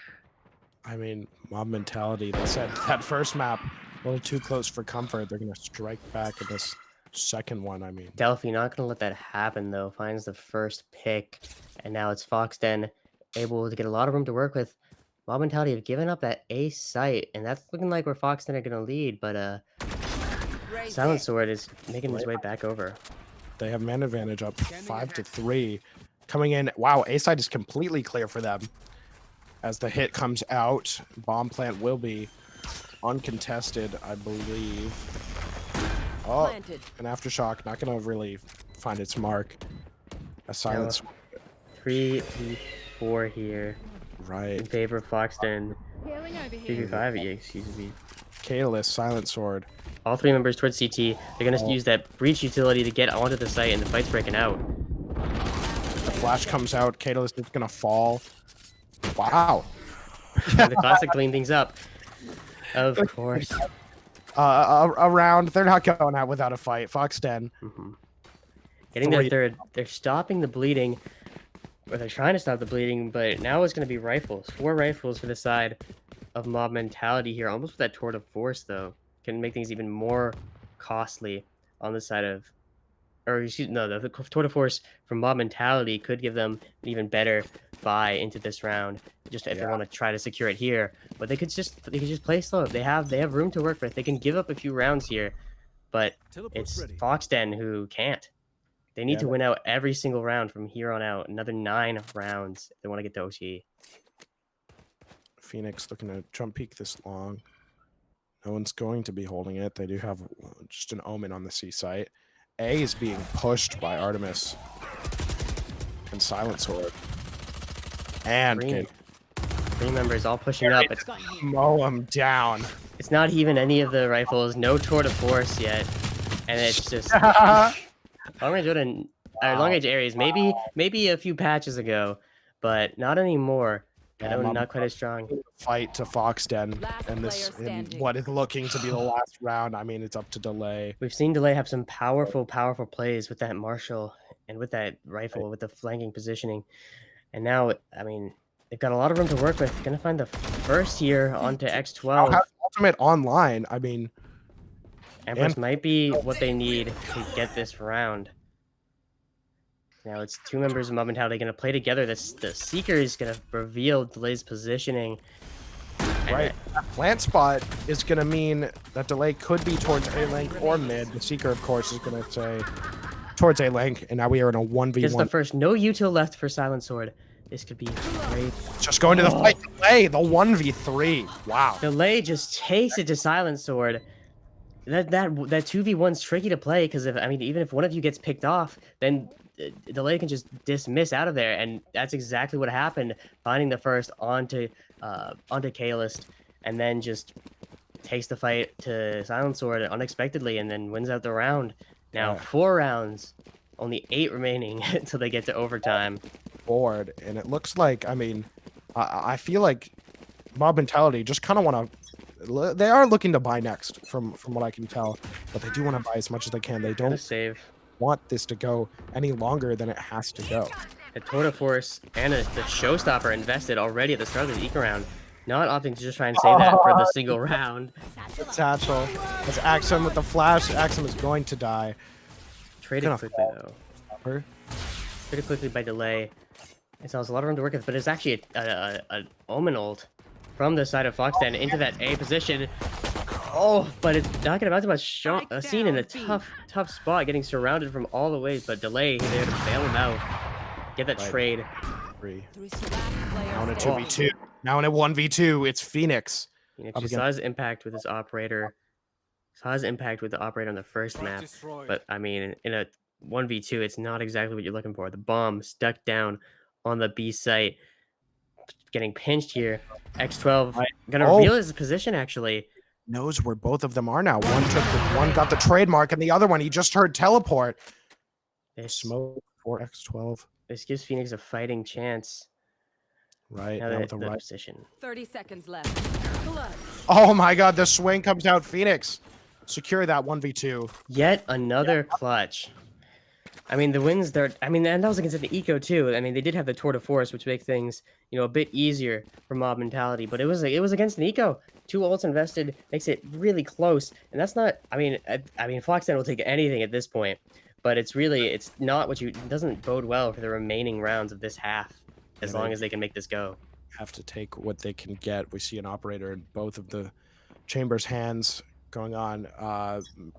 I mean, Mob Mentality, they said that first map, a little too close for comfort. They're going to strike back in this second one, I mean. Delphi not going to let that happen, though. Finds the first pick, and now it's Foxden able to get a lot of room to work with. Mob Mentality have given up that A site, and that's looking like where Foxden are going to lead, but Silent Sword is making his way back over. They have man advantage up 5-3. Coming in, wow, A side is completely clear for them. As the hit comes out, bomb plant will be uncontested, I believe. Oh, an aftershock, not gonna really find its mark. A silence. 3v4 here. Right. In favor of Foxden. 3v5, yeah, excuse me. Catalyst, Silent Sword. All three members towards CT. They're going to use that breach utility to get onto the site, and the fight's breaking out. The flash comes out. Catalyst is going to fall. Wow. The classic clean things up. Of course. Around. They're not going out without a fight. Foxden. Getting their third. They're stopping the bleeding. Or they're trying to stop the bleeding, but now it's going to be rifles. 4 rifles for the side of Mob Mentality here. Almost with that Tour de Force, though. Can make things even more costly on the side of, or excuse no, the Tour de Force from Mob Mentality could give them an even better buy into this round. Just if they want to try to secure it here, but they could just play slow. They have room to work with. They can give up a few rounds here, but it's Foxden who can't. They need to win out every single round from here on out. Another 9 rounds if they want to get to OT. Phoenix looking to jump peek this long. No one's going to be holding it. They do have just an Omen on the C site. A is being pushed by Artemis. And Silent Sword. And three members all pushing up. It's mow them down. It's not even any of the rifles. No Tour de Force yet. And it's just long range areas. Maybe a few patches ago, but not anymore. Not quite as strong. Fight to Foxden in what is looking to be the last round. I mean, it's up to Delay. We've seen Delay have some powerful plays with that Marshall and with that rifle, with the flanking positioning. And now, I mean, they've got a lot of room to work with. Gonna find the first here onto X12. Ultimate online. I mean, Empress might be what they need to get this round. Now it's 2 members of Mob Mentality going to play together. The Seeker is going to reveal Delay's positioning. Right. Plant spot is going to mean that Delay could be towards A-Link or mid. The Seeker, of course, is going to say towards A-Link. And now we are in a 1v1. This is the first. No util left for Silent Sword. This could be great. Just going to the fight. Delay, the 1v3. Wow. Delay just takes it to Silent Sword. That 2v1's tricky to play because even if one of you gets picked off, then Delay can just dismiss out of there, and that's exactly what happened. Finding the first onto Kaelist, and then just takes the fight to Silent Sword unexpectedly, and then wins out the round. Now 4 rounds, only 8 remaining until they get to overtime. Board, and it looks like I feel like Mob Mentality just kind of want to. They are looking to buy next, from what I can tell, but they do want to buy as much as they can. They don't want this to go any longer than it has to go. The Tour de Force and the Showstopper invested already at the start of the Eco round, not opting to just try and save that for the single round. The Satchel. As Axum with the flash, Axum is going to die. Traded quickly though. Traded quickly by Delay. It has a lot of room to work with, but it's actually an Omen ult from the side of Foxden into that A position. Oh, but it's not going to much seen in a tough spot, getting surrounded from all the ways, but Delay there to bail him out. Get that trade. Now in a 2v2. Now in a 1v2, it's Phoenix. He saw his impact with his operator. Saw his impact with the operator on the first map. But, I mean, in a 1v2, it's not exactly what you're looking for. The bomb stuck down on the B site. Getting pinched here. X12 gonna reveal his position, actually. Knows where both of them are now. One got the trademark, and the other one, he just heard teleport. Smoke. 4x12. This gives Phoenix a fighting chance. Right, Now now that with the the right. position. 30 seconds left. Clutch. Oh my god, the swing comes out. Phoenix, secure that 1v2. Yet another clutch. I mean, the wins there. I mean, and that was against an eco too. I mean, they did have the tour de force, which make things a bit easier for mob mentality. But it was against an eco. 2 ults invested makes it really close, and that's not. I mean, Foxden will take anything at this point, but it's not what you. It doesn't bode well for the remaining rounds of this half, as long as they can make this go. Have to take what they can get. We see an operator in both of the chambers' hands going on.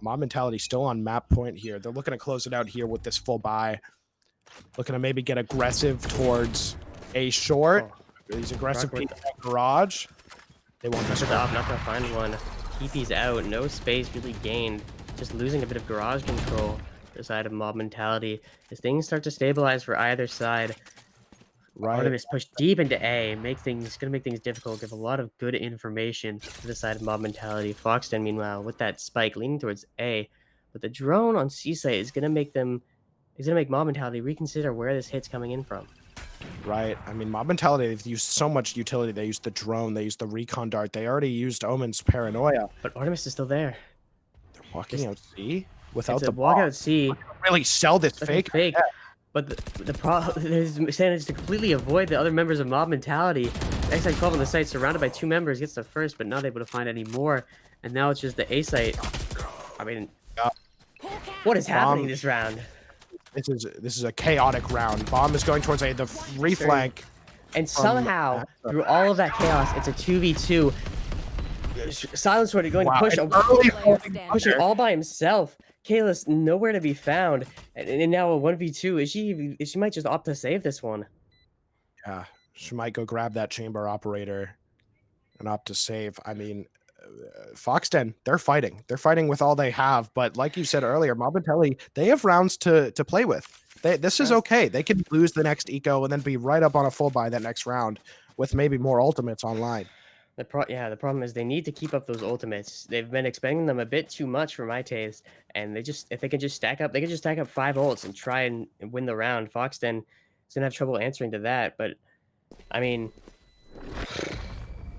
Mob mentality still on map point here. They're looking to close it out here with this full buy. Looking to maybe get aggressive towards a short. He's aggressive peek at garage. They won't miss it. Not gonna find one. TP's out. No space really gained. Just losing a bit of garage control for the side of mob mentality. As things start to stabilize for either side. Right. Artemis pushed deep into A, gonna make things difficult, give a lot of good information to the side of mob mentality. Foxden, meanwhile, with that spike leaning towards A, but the drone on C site is gonna make mob mentality reconsider where this hit's coming in from. Right. I mean, mob mentality, they've used so much utility. They used the drone, they used the recon dart, they already used Omen's paranoia. But Artemis is still there. They're walking out C without the walkout C. Really sell this fake. Fake. Yeah. But the problem is managed to completely avoid the other members of mob mentality. XI12 on the site, surrounded by 2 members, gets the first, but not able to find any more. And now it's just the A site. I mean, what is happening this round? This is a chaotic round. Bomb is going towards A, the free flank. And somehow, through all of that chaos, it's a 2v2. Silence Sword going to push it all by himself. Kayla's nowhere to be found, and now a 1v2. She might just opt to save this one. Yeah, she might go grab that chamber operator and opt to save. I mean, Foxden, they're fighting. They're fighting with all they have. But like you said earlier, Mob mentality, they have rounds to play with. This is okay. They can lose the next eco and then be right up on a full buy that next round with maybe more ultimates online. The problem is they need to keep up those ultimates. They've been expending them a bit too much for my taste, and if they can just stack up, 5 ults and try and win the round. Foxden is gonna have trouble answering to that, but I mean,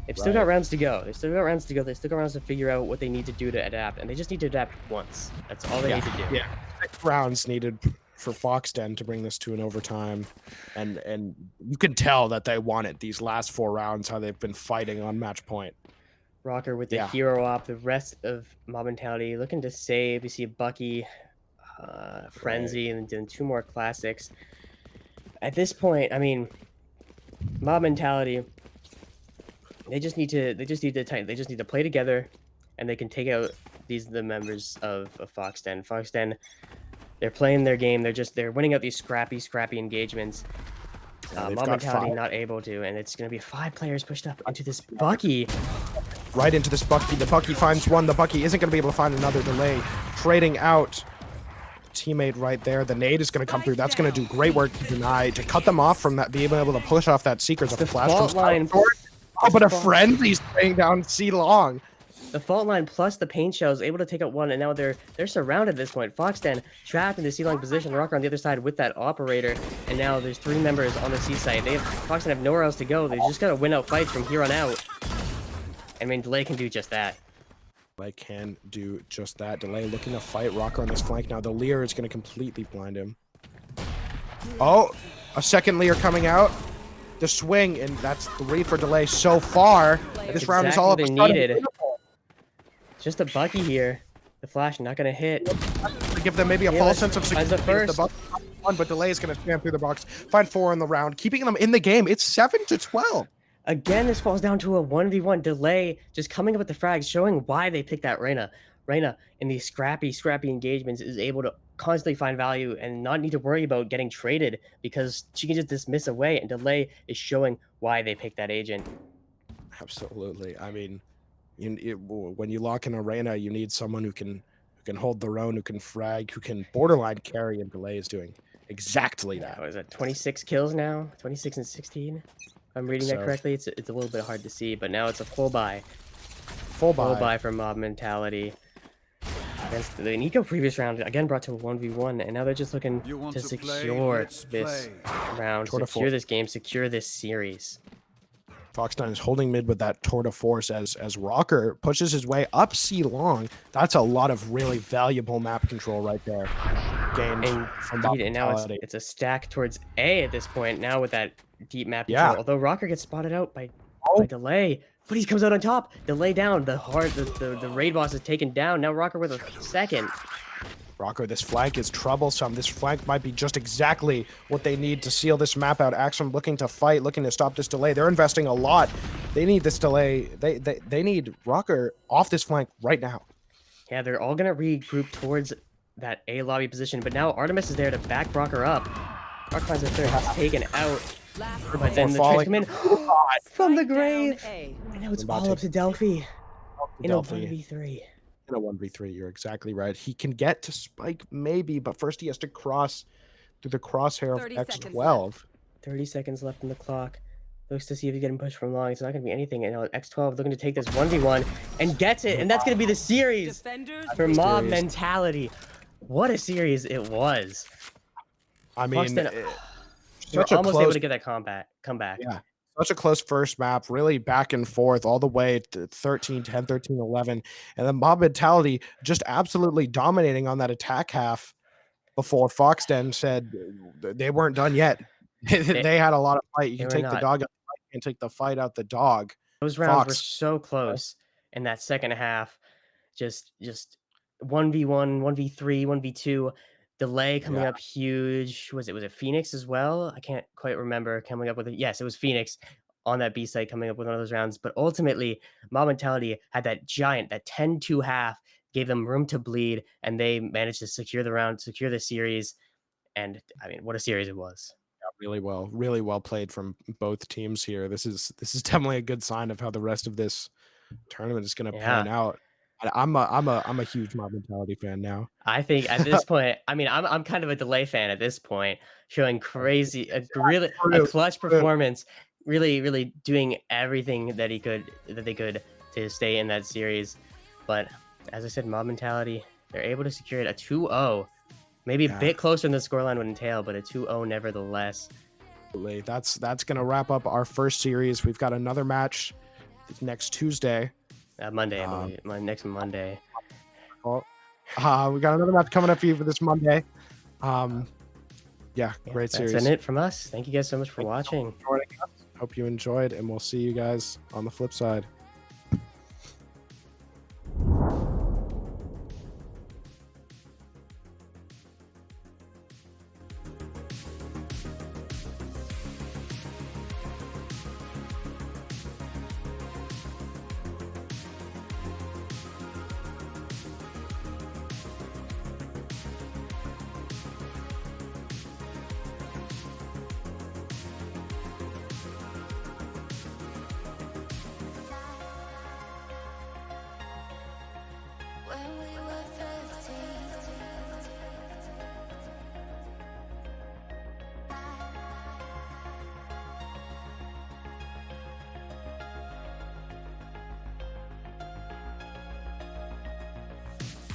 they've still got rounds to go. They still got rounds to figure out what they need to do to adapt, and they just need to adapt once. That's all they need to do. Yeah, 6 rounds needed for Foxden to bring this to an overtime, and you can tell that they won it these last 4 rounds, how they've been fighting on match point. Rocker with the hero op, the rest of mob mentality looking to save. You see Bucky, Frenzy, and then 2 more classics. At this point, I mean, mob mentality, they just need to play together, and they can take out the members of Foxden. Foxden, they're playing their game. They're winning out these scrappy engagements. Mob mentality not able to, and it's going to be 5 players pushed up into this Bucky. Right into this Bucky. The Bucky finds one. The Bucky isn't going to be able to find another. Delay trading out. Teammate right there. The nade is going to come through. That's going to do great work to deny, to cut them off from that, being able to push off that Seeker's a flash from line. Oh, but a Frenzy's spraying down C long. The fault line plus the paint shell is able to take out one, and now they're surrounded at this point. Foxden trapped in the C-line position. Rocker on the other side with that operator, and now there's 3 members on the C side. Foxden have nowhere else to go. They just gotta win out fights from here on out. I mean, Delay can do just that. Delay can do just that. Delay looking to fight Rocker on this flank now. The Leer is going to completely blind him. Oh, a second Leer coming out. The swing, and that's 3 for Delay so far. This round is all they needed. Just a Bucky here. The flash not gonna hit. To give them maybe a false sense of security. But Delay is gonna spam through the box. Find 4 in the round, keeping them in the game. It's 7-12. Again, this falls down to a 1v1. Delay just coming up with the frags, showing why they picked that Reyna. Reyna in these scrappy engagements is able to constantly find value and not need to worry about getting traded because she can just dismiss away. And Delay is showing why they picked that agent. Absolutely. I mean, when you lock in a Reyna, you need someone who can hold their own, who can frag, who can borderline carry, and Delay is doing exactly that. What is it, 26 kills now? 26 and 16? If I'm reading that correctly. It's a little bit hard to see, but now it's a full buy. Full buy for mob mentality. Against the Nico previous round, again brought to a 1v1, and now they're just looking You want to to play? secure Let's this play. round, Tour de secure force. this game, secure this series. Fox9 is holding mid with that tour de force as Rocker pushes his way up C long. That's a lot of really valuable map control right there. Gained from Indeed, and now Mentality. it's a stack towards A at this point, now with that deep map Yeah. control. Although Rocker gets spotted out by Oh. Delay, but he comes out on top. Delay down, the raid boss is taken down. Now Rocker with a second. Rocker, this flank is troublesome. This flank might be just exactly what they need to seal this map out. Axum looking to fight, looking to stop this delay. They're investing a lot. They need this delay. They need Rocker off this flank right now. Yeah, they're all gonna regroup towards that A lobby position, but now Artemis is there to back Rocker up. Rock finds a third, he's taken out. Last But then the falling. trades come in from the Spike down grave. A. And now it's About all to- up to Delphi in a Delphi. 1v3. In a 1v3, you're exactly right. He can get to Spike maybe, but first he has to cross through the crosshair of 30 seconds X12. 30 seconds left on the clock. Looks to see if he's getting pushed from long. It's not going to be anything. And now X12 looking to take this 1v1 and gets it. And that's going to be the series Defenders for Mob Series. Mentality. What a series it was. I mean, Buxton, we're such a almost able close, to get that comeback. yeah, such a close first map, really back and forth all the way to 13, 10, 13, 11. And then Mob Mentality just absolutely dominating on that attack half before Foxden said they weren't done yet. They had a lot of fight. You they can were take the not. dog out the fight, you can take the fight out the dog. Those rounds were Fox. so close in that second half. Just 1v1, 1v3, 1v2. Delay coming Yeah. up huge. Was it Phoenix as well? I can't quite remember coming up with it. Yes, it was Phoenix on that B site coming up with one of those rounds. But ultimately, Mob Mentality had that giant, that 10-2 half, gave them room to bleed, and they managed to secure the round, secure the series. And I mean, what a series it was. Really well played from both teams here. This is definitely a good sign of how the rest of this tournament is going to pan out. I'm a huge Mob Mentality fan now. I think at this point, I mean, I'm kind of a Delay fan at this point, showing crazy, a clutch performance, really doing everything that they could to stay in that series. But as I said, Mob Mentality, they're able to secure it a 2-0. Maybe a bit closer than the scoreline would entail, but a 2-0 nevertheless. That's going to wrap up our first series. We've got another match next Tuesday. Monday, I believe. Next Monday. We got another match coming up for you for this Monday. Great series. That's it from us. Thank you guys so much for watching. Hope you enjoyed, and we'll see you guys on the flip side.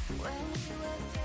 When we were